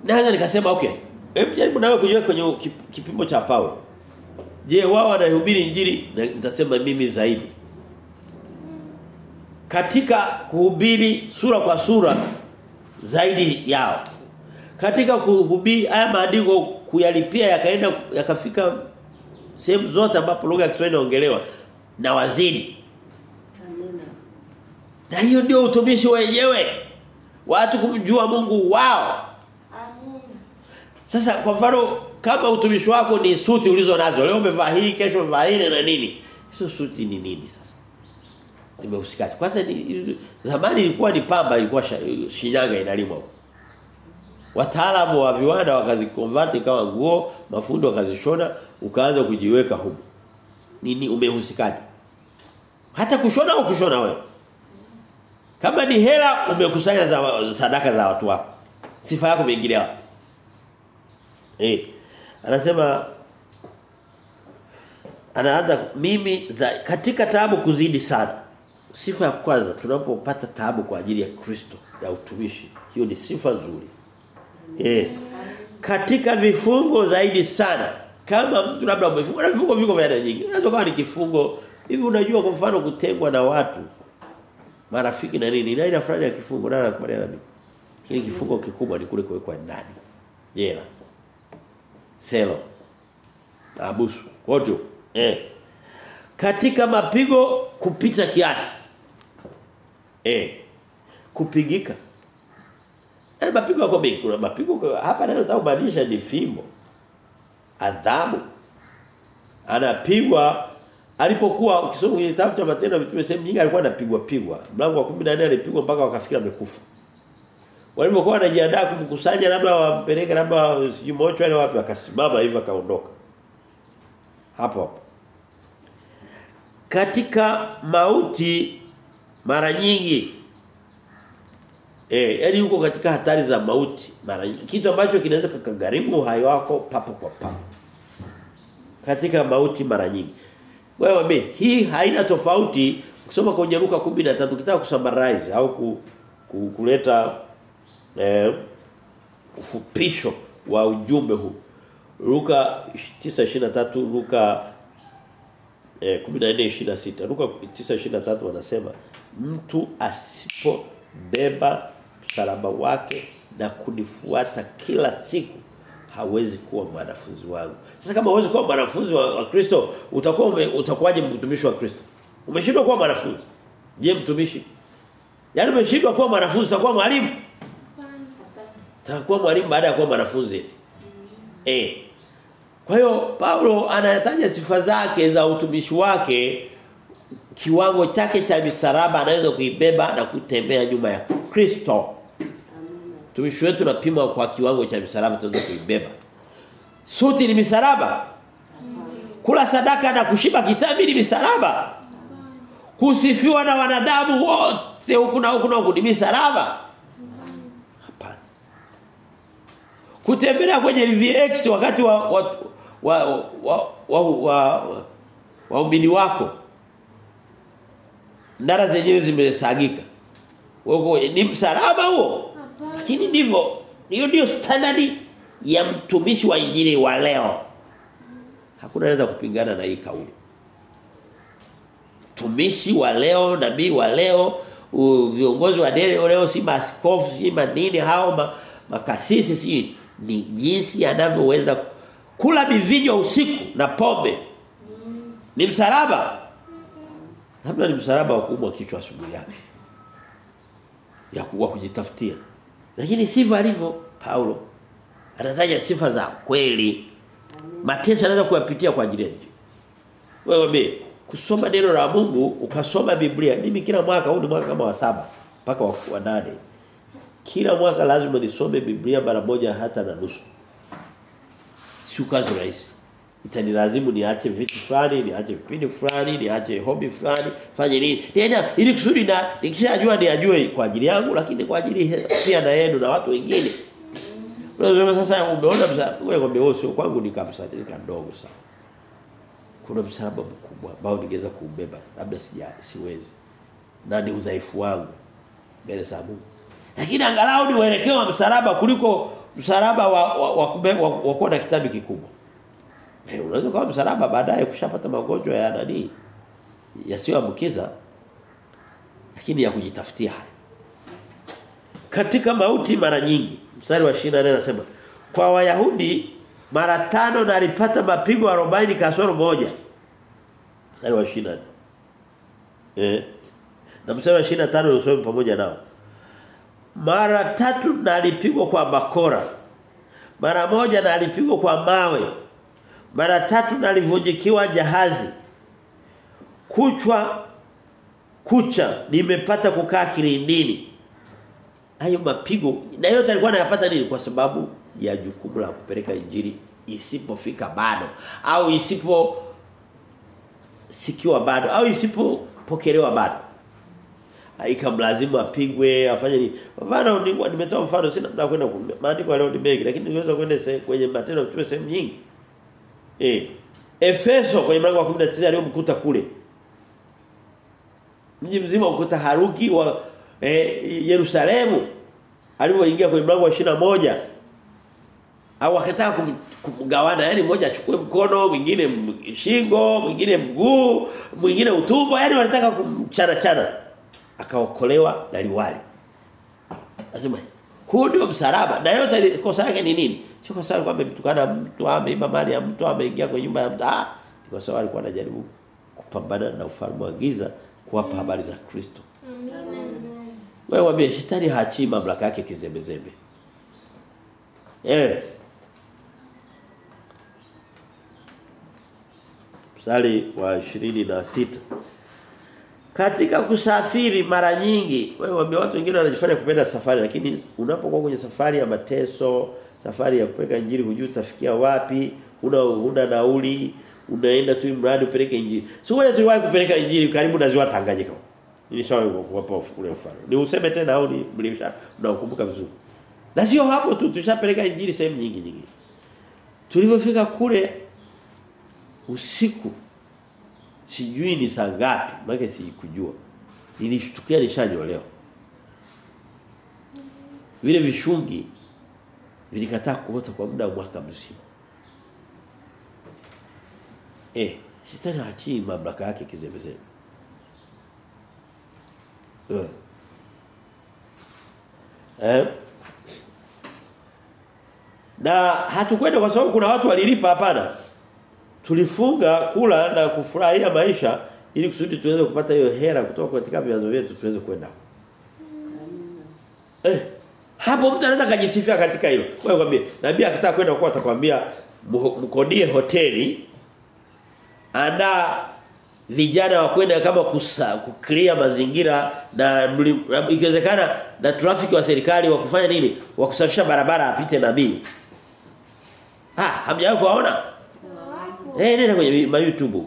Naweza nikasema okay. Hebu jaribu nawe kujiweka kwenye kipimo cha Paulo. Je, wao wanahubiri injili? Na nitasema mimi zaidi. Katika kuhubiri sura kwa sura zaidi yao. Katika kuhubiri haya maandiko kuyalipia yakaenda yakafika sehemu zote ambapo lugha ya Kiswahili inaongelewa na wazidi. Amina. Na hiyo ndio utumishi wenyewe. Watu kumjua Mungu wao. Amina. Sasa kwa mfano kama utumishi wako ni suti ulizo nazo, leo umevaa hii, kesho umevaa ile na nini? Hizo suti ni nini sasa? Nimehusikaje? Kwanza zamani ilikuwa ni pamba, ilikuwa Shinyanga inalimwa. Wataalamu wa viwanda wakazikonvert kama nguo, mafundi wakazishona, ukaanza kujiweka huko. Nini umehusikaje? Hata kushona au kushona wewe? Kama ni hela umekusanya za sadaka za watu wako. Sifa yako imeingilia wapi? Anasema anaanza katika taabu kuzidi sana. Sifa ya kwanza tunapopata taabu kwa ajili ya Kristo ya utumishi, hiyo ni sifa nzuri. Katika vifungo zaidi sana. Kama mtu labda umefunga na vifungo viko vya aina nyingi. Unaweza kuwa ni kifungo hivi, unajua kwa mfano kutengwa na watu, marafiki na nini, na ina fulani ya kifungo na nakubaliana mimi. Kile kifungo kikubwa ni kule kuwekwa ndani. Jela. Selo. Abusu. Wote. Katika mapigo kupita kiasi. Kupigika. Yaani mapigo yako mengi, kuna mapigo hapa nayo taumaanisha ni fimbo. Adhabu. Anapigwa alipokuwa ukisoma kwenye kitabu cha Matendo ya Mitume sehemu nyingi alikuwa anapigwa. Mlango wa 14 alipigwa mpaka wakafikira amekufa. Walipokuwa wanajiandaa kumkusanya labda wampeleke labda sijui mocho wale wapi, akasimama hivyo akaondoka. Hapo. Katika mauti mara nyingi yaani yuko katika hatari za mauti mara nyingi. Kitu ambacho kinaweza kukugharimu uhai wako papo kwa papo. Katika mauti mara nyingi. Wewe hii haina tofauti kusoma kwenye Luka 13 ukitaka kusummarize au kuleta ufupisho wa ujumbe huu. Luka 9:23, Luka 14:26. Luka 9:23 wanasema mtu asipobeba msalaba wake na kunifuata kila siku hawezi kuwa mwanafunzi wangu. Sasa kama huwezi kuwa mwanafunzi wa Kristo, utakuwaje mtumishi wa Kristo? Umeshindwa kuwa mwanafunzi. Je, mtumishi? Yaani umeshindwa kuwa mwanafunzi, utakuwa mwalimu? Utakuwa mwalimu baada ya kuwa mwanafunzi. Kwa hiyo Paulo anataja sifa zake za utumishi wake, kiwango chake cha misalaba anaweza kuibeba na kutembea nyuma ya Kristo. Utumishi wetu unapimwa kwa kiwango cha misalaba tunaweza kuibeba. Suti ni misalaba. Kula sadaka na kushiba kitambi ni misalaba. Kusifiwa na wanadamu wote huku na huku ni misalaba. Hapana. Kutembea kwenye VX wakati waumini wako, ndara zenyewe zimesagika. Wewe ni msalaba huo. Lakini ndivyo, hiyo ndio standard ya mtumishi wa injili wa leo. Hakuna anaweza kupingana na hii kauli. Mtumishi wa leo, nabii wa leo, viongozi wa dini leo, si maaskofu, si manini hao makasisi, si ni jinsi anavyoweza kula mivinyo usiku na pombe. Ni msalaba. Labda ni msalaba wa kuumwa kichwa asubuhi yake. Ya kujitafutia. Lakini sifa alivyo Paulo anataja sifa za kweli. Mateso anaweza kuyapitia kwa ajili ya Injili. Wewe kusoma neno la Mungu, ukasoma Biblia. Mimi kila mwaka, huu ni mwaka kama wa 7 mpaka wa 8. Kila mwaka lazima nisome Biblia mara moja hata na nusu. Si kazi rahisi. Itanilazimu niache vitu fulani, niache vipindi fulani, niache hobby fulani, fanye nini? Ili kusudi na nikishajua niajue kwa ajili yangu, lakini kwa ajili pia na yenu na watu wengine. Unaweza sasa umeona wewe kwambia sio kwangu ni kamsadika ndogo sana. Kuna msalaba mkubwa ambao ningeweza kuubeba, labda siwezi. Na ni udhaifu wangu mbele za Mungu. Lakini angalau ni uelekeo wa msalaba kuliko msalaba wa kuwa na kitabu kikubwa. Unaweza kuwa msalaba baadaye kushapata magonjwa ya nani yasiyoambukiza, lakini ya kujitafutia haya. Katika mauti mara nyingi, mstari wa 24 anasema, kwa Wayahudi mara 5 nalipata mapigo 40 kasoro moja. Mstari wa 24. Na mstari wa 25 usome pamoja nao. Mara 3 nalipigwa kwa bakora. Mara 1 nalipigwa kwa mawe. Mara 3 nalivunjikiwa jahazi. Kucha nimepata kukaa kilindini. Hayo mapigo na yote alikuwa anayapata nini? Kwa sababu ya jukumu la kupeleka injili isipofika bado, au sikiwa bado, au isipopokelewa bado. Ikamlazimu apigwe, afanye nini? Mfano nimetoa mfano, sina muda kwenda maandiko leo ni mengi, lakini niweza kwenda kwenye Matendo ya Mitume sehemu nyingi. Efeso kwenye mlango wa 19 aliyomkuta kule. Mji mzima ukuta haruki wa Yerusalemu alipoingia kwenye mlango wa 21. Au akataka kumgawana, yani mmoja achukue mkono, mwingine shingo, mwingine mguu, mwingine utumbo, yani wanataka kumchana. Akaokolewa na liwali. Lazima huu ndio msalaba. Na yote kosa yake ni nini? Sio kosa yake kwamba mtukana mtu, ameiba mali ya mtu, ameingia kwenye nyumba ya mtu. Ni kwa sababu alikuwa anajaribu kupambana na ufalme wa giza, kuwapa habari za Kristo. Wewe waambie shetani haachii mamlaka yake kizembezembe. Mstari wa 26. Katika kusafiri mara nyingi, wewe waambie watu wengine wanajifanya kupenda safari, lakini unapokuwa kwenye safari ya mateso, safari ya kupeleka injili, hujui utafikia wapi, una nauli, unaenda tu mradi upeleke injili. Sio wewe tuliwahi kupeleka injili karibu na ziwa Tanganyika. Nilishawahi kuwapa ule mfano. Ni useme tena au ni mlisha mnakumbuka vizuri. Na sio hapo tu tushapeleka injili sehemu nyingi. Tulipofika kule usiku, sijui ni saa ngapi, maana sikujua. Nilishtukia nishanyolewa. Vile vishungi vilikataa kuota kwa muda wa mwaka mzima. Shetani haachii mamlaka yake kizembezembe. Na hatukwenda kwa sababu kuna watu walilipa, hapana. Tulifunga kula na kufurahia maisha ili kusudi tuweze kupata hiyo hela kutoka katika vyanzo vyetu tuweze kwenda. Hapo mtu anaweza kujisifia katika hilo. Wewe kwambie, nabii akitaka kwenda kwa atakwambia mkodie hoteli, andaa vijana wa kwenda kama kuclear mazingira na ikiwezekana na trafiki wa serikali wa kufanya nini? Wa kusafisha barabara apite nabii. Hamjawahi kuona? Nenda kwenye YouTube.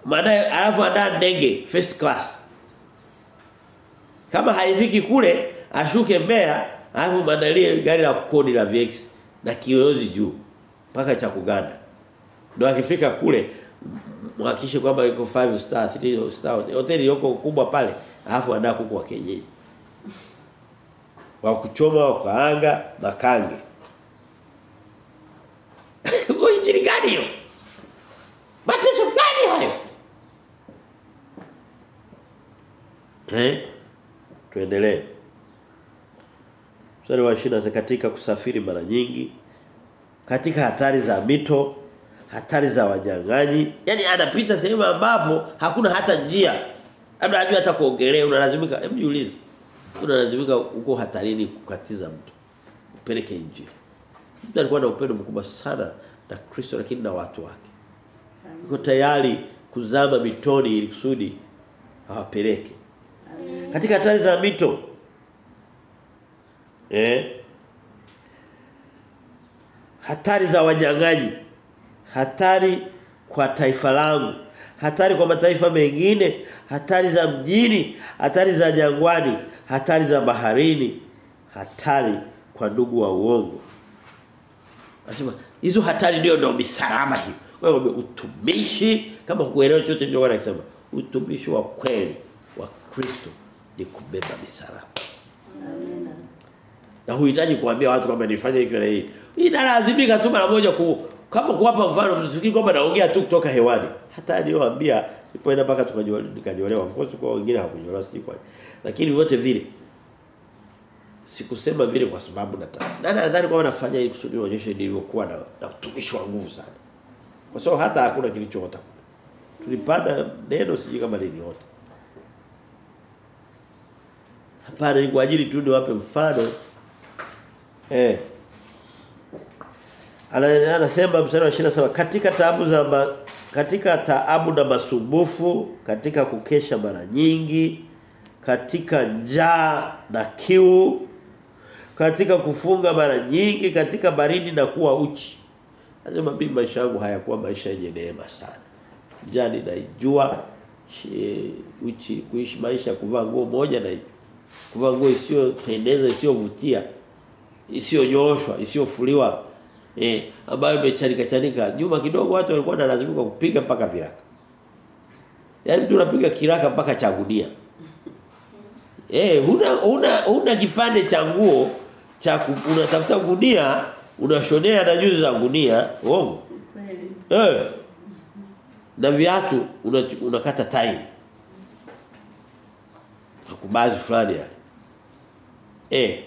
Maana alafu andaa ndege first class. Kama haifiki kule, ashuke Mbeya, alafu mandalie gari la kodi la VX na kiyoyozi juu mpaka cha kuganda. Ndio akifika kule muhakikishe kwamba iko 5 star, 3 star. Hoteli yoko kubwa pale, alafu andaa kuku wa kienyeji. Wa kuchoma, wa kaanga, makange. Injili gani hiyo? Mateso gani hayo? Tuendelee. Mstari wa 20, katika kusafiri mara nyingi, katika hatari za mito, hatari za wanyang'anyi. Yaani anapita sehemu ambapo hakuna hata njia. Labda hajui hata kuogelea, unalazimika, hebu jiulize. Unalazimika uko hatarini kukatiza mtu. Upeleke injili. Mtu alikuwa na upendo mkubwa sana na Kristo, lakini na watu wake. Yuko tayari kuzama mitoni ili kusudi awapeleke. Katika hatari za mito, hatari za wanyang'anyi, hatari kwa taifa langu, hatari kwa mataifa mengine, hatari za mjini, hatari za jangwani, hatari za baharini, hatari kwa ndugu wa uongo. Nasema hizo hatari ndio misalaba hiyo. Wewe utumishi, kama kuelewa chochote ndio wanasema utumishi wa kweli wa Kristo ni kubeba misalaba. Amen. Na huhitaji kuambia watu kwamba nifanye hiki na hii. Inalazimika tu mara moja kama kuwapa mfano, msifikiri kwamba naongea tu kutoka hewani. Hata niliwaambia nilipoenda mpaka nikajolewa. Of course kwa wengine hawakujolewa sisi kwa. Lakini wote vile sikusema vile kwa sababu nadhani kwamba nafanya ili kusudi nionyeshe nilivyokuwa na utumishi wa nguvu sana. Kwa sababu hata hakuna kilichoota. Tulipanda neno siji kama liliota. Hapana, ni kwa ajili tu niwape mfano. Anasema mstari wa 27, katika taabu na masumbufu, katika kukesha mara nyingi, katika njaa na kiu, katika kufunga mara nyingi, katika baridi na kuwa uchi. Anasema mimi maisha yangu hayakuwa maisha yenye neema sana. Njaa ninaijua, uchi, kuishi maisha kuvaa nguo moja na kuvaa nguo isiyopendeza, isiyovutia, isiyonyooshwa, isiyofuliwa ambayo imechanika nyuma kidogo watu walikuwa wanalazimika kupiga mpaka viraka. Yaani tunapiga kiraka mpaka cha gunia. Huna kipande cha nguo cha unatafuta gunia, unashonea na nyuzi za gunia, uongo. Na viatu unakata tairi. Hakubazi fulani yale.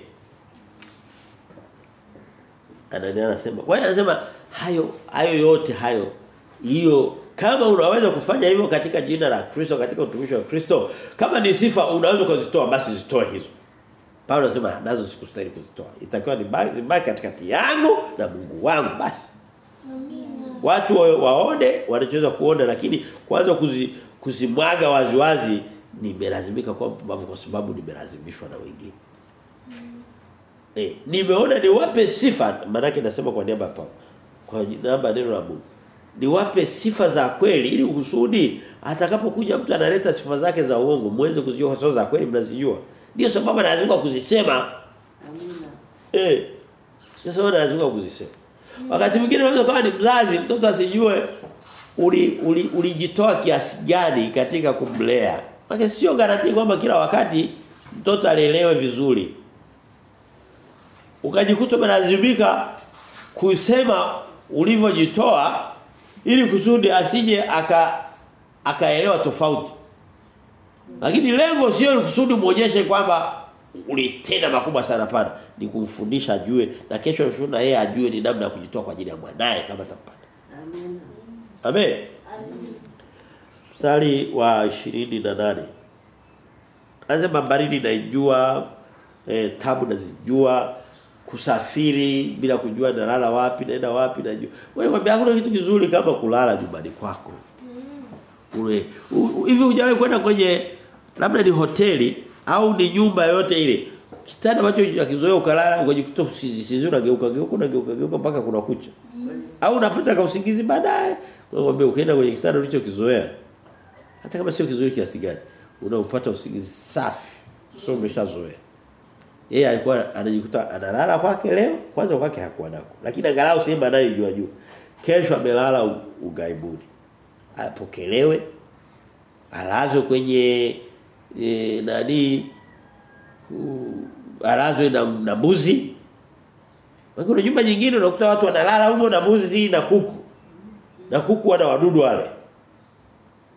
Anasema, kwa hiyo anasema hayo yote hayo hiyo kama unaweza kufanya hivyo katika jina la Kristo, katika utumishi wa Kristo, kama ni sifa unaweza kuzitoa, basi zitoe hizo. Paulo anasema nazo sikustahili kuzitoa. Itakiwa ni zibaki katikati yangu na Mungu wangu basi. Amina. Watu waone wanachoweza kuona, lakini kwanza kuzimwaga waziwazi nimelazimika kwa mpumbavu kwa sababu nimelazimishwa na wengine. Nimeona niwape sifa, maana yake nasema kwa niaba ya Paulo. Kwa niaba neno la Mungu. Niwape sifa za kweli ili ukusudi atakapokuja mtu analeta sifa zake za uongo muweze kuzijua kwa sababu za kweli mnazijua. Ndio sababu lazima kuzisema. Amina. Ndio sababu lazima kuzisema. Wakati mwingine unaweza kama ni mzazi mtoto asijue ulijitoa kiasi gani katika kumlea. Maana sio garanti kwamba kila wakati mtoto alelewe vizuri. Ukajikuta unalazimika kusema ulivyojitoa ili kusudi asije akaelewa tofauti. Lakini lengo sio kusudi muonyeshe kwamba ulitenda makubwa sana pana, ni kumfundisha ajue na kesho na yeye ajue ni namna ya kujitoa kwa ajili ya mwanae kama atapata. Amen. Amen. Mstari wa 28. Anasema baridi naijua, tabu nazijua, kusafiri bila kujua nalala wapi naenda wapi najua. Wewe kwambia hakuna kitu kizuri kama kulala nyumbani kwako. Hivi hujawahi kwenda kwenye labda ni hoteli au ni nyumba yote ile. Kitanda ambacho akizoea ukalala ukajikuta usizi unageuka mpaka kuna kucha. Au unapata ka usingizi baadaye. Kwambia ukienda kwenye kitanda ulichokizoea. Hata kama sio kizuri kiasi gani, unaupata usingizi safi. Sio umeshazoea. Yeye alikuwa anajikuta analala kwake leo, kwanza kwake hakuwa nako. Lakini angalau sehemu anayojua juu. Kesho amelala ugaibuni. Apokelewe, alazwe kwenye alazwe na mbuzi. Kuna nyumba nyingine unakuta watu wanalala huko na mbuzi na kuku. Na kuku wana wadudu wale.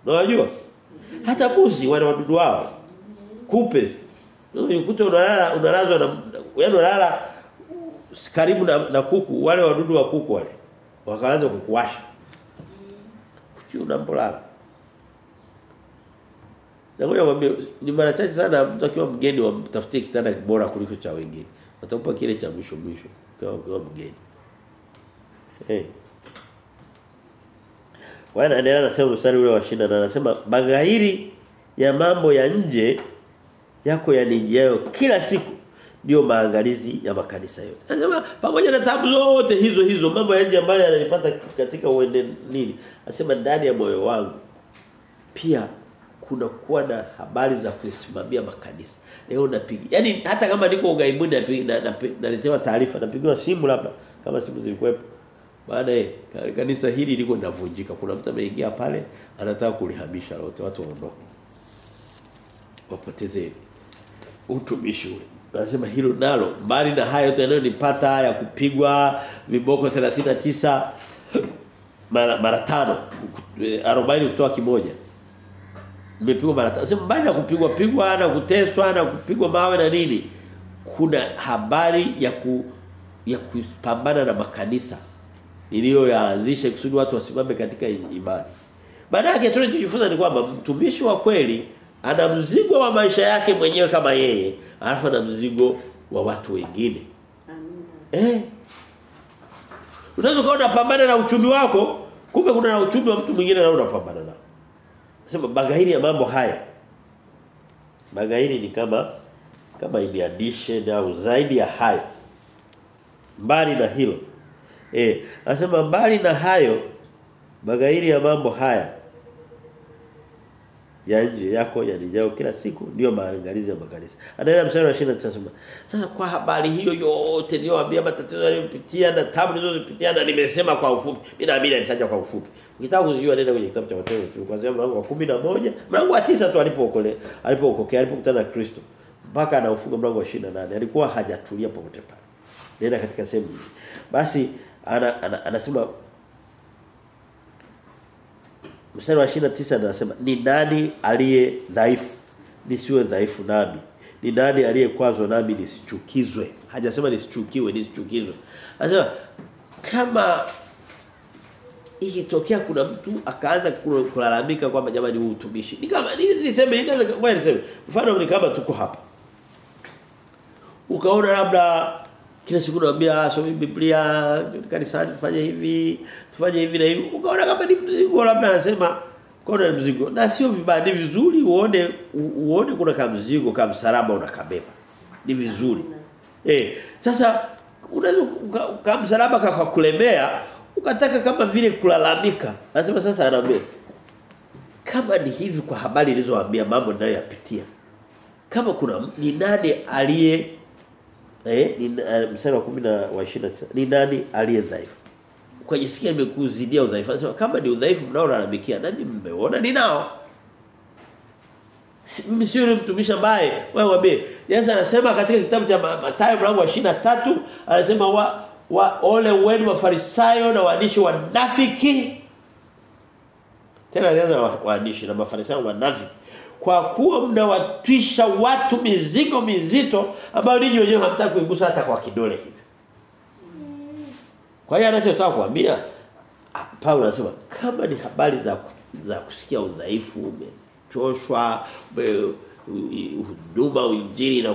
Unajua? Hata mbuzi wana wadudu wao. Kupe. Unakuta unalazwa na yaani unalala karibu na kuku, wale wadudu wa kuku wale. Wakaanza kukuwasha. Unapolala. Na ngoja mwambie ni mara chache sana mtu akiwa mgeni wamtafutie kitanda bora kuliko cha wengine. Watakupa kile cha mwisho kwa mgeni. Wana anaendelea nasema mstari ule wa 20 na anasema baghairi ya mambo ya nje yako yanijiayo kila siku ndio maangalizi ya makanisa yote. Anasema pamoja na taabu zote hizo mambo ya nje ambayo yananipata katika uende nini. Anasema ndani ya moyo wangu pia kuna kuwa na habari za kusimamia makanisa. Leo napiga. Yaani hata kama niko ugaibuni naletewa taarifa, napigiwa simu labda kama simu zilikuwepo. Baada kanisa hili liko linavunjika. Kuna mtu ameingia pale anataka kulihamisha lote watu waondoke. Wapoteze utumishi ule. Anasema hilo nalo mbali na hayo yote yanayonipata ya kupigwa viboko 39 mara 5 40 kutoa kimoja. Nimepigwa mara 5. Anasema mbali na kupigwa na kuteswa na kupigwa mawe na nini, kuna habari ya kupambana na makanisa niliyoyaanzisha kusudi watu wasimame katika imani. Maana yake tunachojifunza ni kwamba mtumishi wa kweli ana mzigo wa maisha yake mwenyewe kama yeye, alafu ana mzigo wa watu wengine. Amina. Unaweza kuona pambana na uchumi wako, kumbe kuna na uchumi wa mtu mwingine na unapambana nao. Nasema baghairi ya mambo haya. Baghairi ni kama in addition au zaidi ya hayo. Mbali na hilo. Anasema mbali na hayo baghairi ya mambo haya ya nje yako yanijao kila siku ndio maangalizi ya makanisa. Anaenda mstari wa 29 anasema sasa kwa habari hiyo yote niliyowaambia matatizo niliyopitia na taabu nilizopitia na nimesema kwa ufupi. Mimi naamini nitaja kwa ufupi. Ukitaka kujua nenda kwenye kitabu cha Mathayo kuanzia mlango wa 11, mlango wa 9 tu alipokutana na Kristo mpaka anaofunga mlango wa 28. Alikuwa hajatulia popote pale. Nenda katika sehemu hii. Basi anasema mstari wa 29 anasema ni nani aliye dhaifu nisiwe dhaifu nami, ni nani aliyekwazwa nami nisichukizwe. Hajasema nisichukiwe, nisichukizwe. Anasema kama ikitokea kuna mtu akaanza kulalamika kwamba jamani huu utumishi ni kama niseme mfano ni kama tuko hapa ukaona labda kila siku naambia soma Biblia kanisani tufanye hivi na hivi ukaona kama ni mzigo labda anasema kuna mzigo na sio vibaya, ni vizuri uone kuna kama mzigo kama msalaba unakabeba ni vizuri sasa unaweza kama msalaba kakulemea ukataka kama vile kulalamika. Anasema sasa anaambia kama ni hivi kwa habari nilizowaambia mambo ninayoyapitia kama kuna ni nani aliye mstari wa 10 na wa 29 ni nani aliye dhaifu ukajisikia nimekuzidia udhaifu. Anasema kama ni udhaifu mnaolalamikia nani mmeona ninao. Mimi sio yule mtumishi ambaye wewe mwambie Yesu anasema katika kitabu cha Mathayo mlango wa 23 anasema ole wenu Mafarisayo na waandishi wanafiki. Tena alianza waandishi na Mafarisayo wanafiki kwa kuwa mnawatwisha watu mizigo mizito ambayo ninyi wenyewe hamtaki kuigusa hata kwa kidole hivi. Kwa hiyo anachotaka kuambia Paulo anasema kama ni habari za kusikia udhaifu, umechoshwa, huduma injili na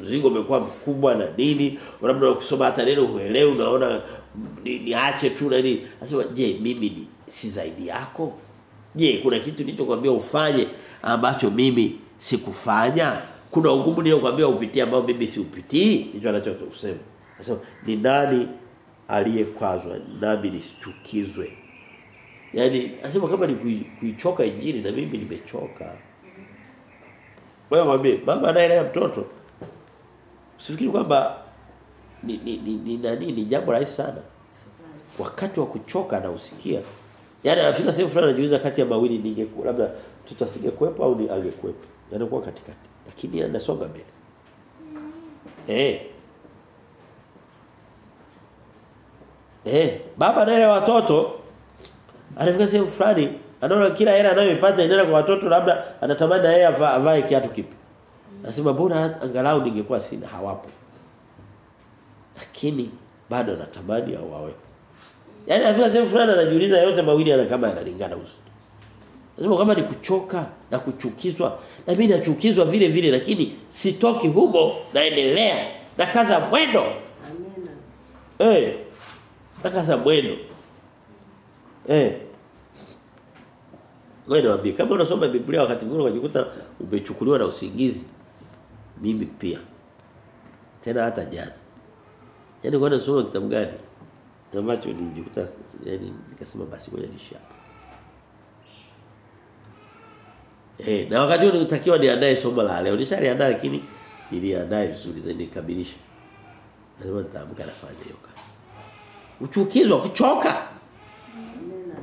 mzigo umekuwa mkubwa na nini, labda ukisoma hata neno uelewe unaona niache tu na nini. Anasema je, mimi si zaidi yako? Je, kuna kitu nilichokuambia ufanye ambacho mimi sikufanya? Kuna ugumu niliyokuambia upitie ambao mimi siupitii? Hicho anachosema. Anasema ni nani aliyekwazwa nami nisichukizwe? Yaani anasema kama ni kuichoka injili na mimi nimechoka. Wewe mwambie mama anaelea mtoto. Usifikiri kwamba ni jambo rahisi sana. Wakati wa kuchoka na usikia. Yaani anafika sehemu fulani anajiuliza kati ya mawili ningekuwa labda tutasingekuepo au angekuepo. Yaani kwa katikati. Lakini anasonga mbele. Baba anaelea watoto. Anafika sehemu fulani anaona kila hela anayoipata inaenda kwa watoto labda anatamani na yeye avae kiatu kipi. Nasema mbona angalau ningekuwa sina hawapo. Lakini bado anatamani au wawe. Yaani afika sehemu fulani anajiuliza yote mawili ana kama yanalingana uso. Nasema kama ni kuchoka na kuchukizwa na mimi nachukizwa vile vile lakini sitoki humo naendelea na kaza mwendo. Amina. Na kaza mwendo. Wewe niambie kama unasoma Biblia wakati mwingine unajikuta umechukuliwa na usingizi. Mimi pia. Tena hata jana. Yaani kwa nasoma kitabu gani? Ambacho nilijikuta yani nikasema basi ngoja niishi hapa. Na wakati huo nilitakiwa niandae somo la leo. Nishaliandaa lakini niliandae vizuri zaidi nikamilisha. Lazima nitaamka nafanya hiyo kazi. Uchukizwa kuchoka.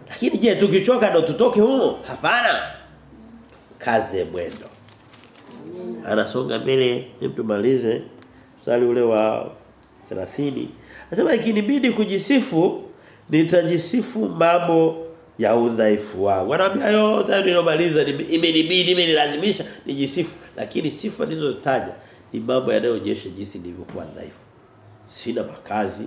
Lakini je, tukichoka ndo tutoke humo? Hapana. Kaze mwendo. Anasonga mbele, tumalize mstari ule wa 30. Anasema ikinibidi kujisifu, nitajisifu mambo ya udhaifu wangu. Anaambia yote nilomaliza imenibidi imenilazimisha nijisifu, lakini sifa nilizozitaja ni mambo yanayoonyesha jinsi nilivyokuwa dhaifu. Sina makazi,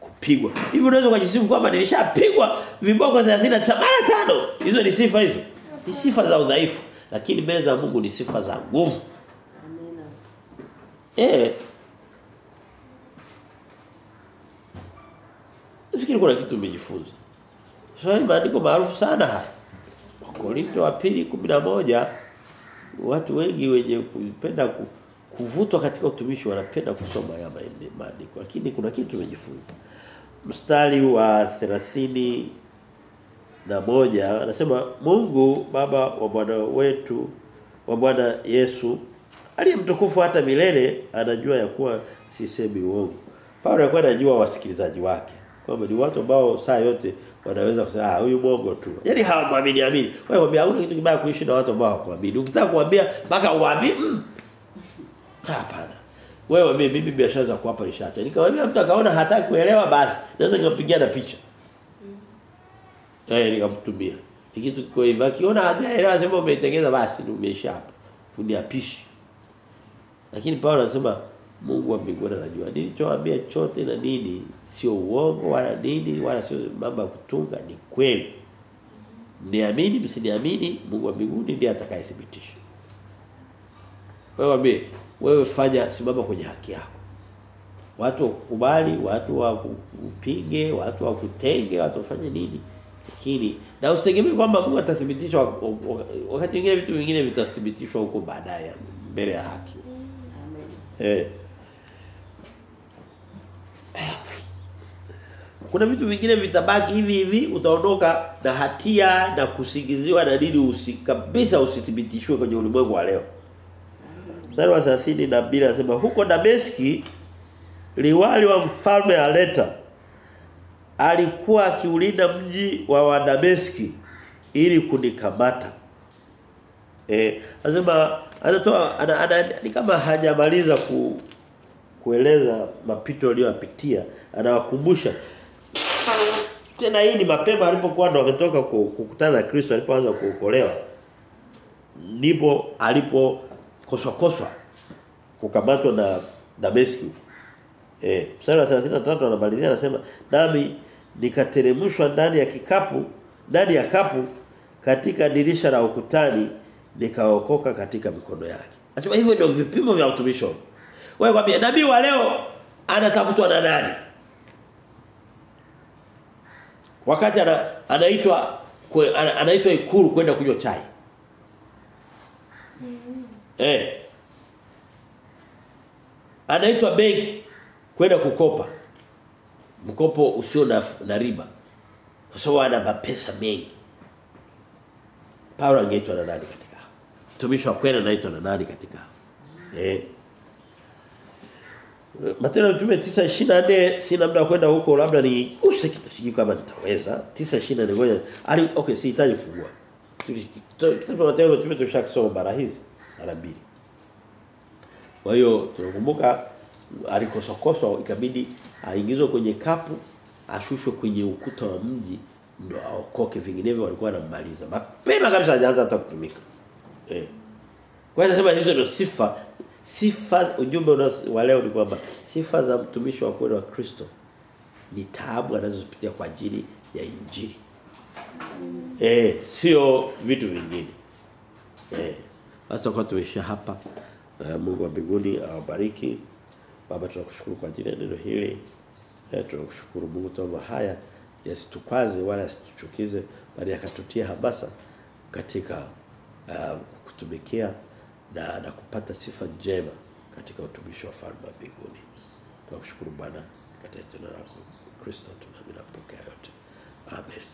kupigwa. Hivi unaweza kujisifu kwamba nilishapigwa viboko 39 mara 5. Hizo ni sifa hizo. Ni sifa za udhaifu, lakini mbele za Mungu ni sifa za nguvu. Amina. Nafikiri kuna kitu umejifunza. Sasa maandiko maarufu sana haya. Wakorintho wa 2:11 watu wengi wenye kupenda kuvutwa katika utumishi wanapenda kusoma haya maandiko, lakini kuna kitu tumejifunza. Mstari wa 30 1 anasema Mungu Baba wa Bwana wetu wa Bwana Yesu aliye mtukufu hata milele anajua ya kuwa sisemi uongo. Paulo alikuwa anajua wasikilizaji wake kwamba ni watu ambao saa yote wanaweza kusema huyu mwongo tu. Yaani hawamwamini amini. Wewe mwambie hauna kitu kibaya kuishi na watu ambao hawakuamini. Ukitaka kuambia mpaka uamini hapana. Wewe mimi biashara za kuwapa ishara. Nikamwambia mtu akaona hataki kuelewa basi naweza nikampigia na picha. Nikamtumia. Kitu kwa hivyo akiona hajaelewa sema umeitengeneza basi umeisha hapa. Uniapishi. Lakini Paulo anasema Mungu wa mbinguni anajua nilichowaambia chote na nini sio uongo wala nini wala sio mambo ya kutunga ni kweli. Niamini msiniamini Mungu wa mbinguni ndiye atakayethibitisha. Wewe fanya simama kwenye haki yako. Watu wakubali, watu wakupinge, watu wakutenge, watu wafanye nini? Lakini na usitegemee kwamba Mungu atathibitisha wakati mwingine vitu vingine vitathibitishwa huko baadaye mbele ya haki. Amen. Kuna vitu vingine vitabaki hivi utaondoka na hatia na kusingiziwa na nini kabisa usithibitishwe kwenye ulimwengu wa leo. Mstari wa 32 anasema huko Dameski liwali wa mfalme Areta alikuwa akiulinda mji wa Dameski ili kunikamata. Anasema anatoa ni kama hajamaliza kueleza mapito aliyopitia, anawakumbusha tena hii ni mapema alipokuwa ndo ametoka kukutana na Kristo alipoanza kuokolewa. Ndipo alipokoswa kukamatwa na Dameski. Mstari wa 33 anamalizia anasema nami nikateremshwa ndani ya kapu katika dirisha la ukutani nikaokoka katika mikono yake. Anasema hivyo ndio vipimo vya utumishi. Wewe kwambie nabii wa leo anatafutwa na nani? Wakati anaitwa Ikulu kwenda kunywa chai. Anaitwa benki kwenda kukopa. Mkopo usio na riba. Kwa sababu ana pesa mengi. Paulo angeitwa na nani katika hao? Mtumishi wa kweli anaitwa na nani katika hao? Matendo ya Mitume 9:24 sina muda kwenda huko labda ni sijui kama nitaweza. 9:24 ngoja. Sihitaji kufungua. Kitabu cha Matendo ya Mitume tushakisoma mara hizi mara mbili. Kwa hiyo tunakumbuka alikosokoswa ikabidi aingizwe kwenye kapu ashushwe kwenye ukuta wa mji ndio aokoke, vinginevyo walikuwa wanammaliza. Mapema kabisa hajaanza hata kutumika. Kwa hiyo nasema hizo ndio sifa ujumbe wa leo ni kwamba sifa za mtumishi wa kweli wa Kristo ni taabu anazopitia kwa ajili ya injili. Sio vitu vingine. Basi kwa tuishia hapa. Mungu wa mbinguni awabariki. Baba tunakushukuru kwa ajili ya neno hili. Tunakushukuru Mungu kwamba haya yasitukwaze wala yasituchukize bali yakatutia hamasa katika kutumikia na kupata sifa njema katika utumishi wa ufalme wa mbinguni. Tunakushukuru Bwana katika jina lako Kristo tunaamini na kupokea yote. Amen.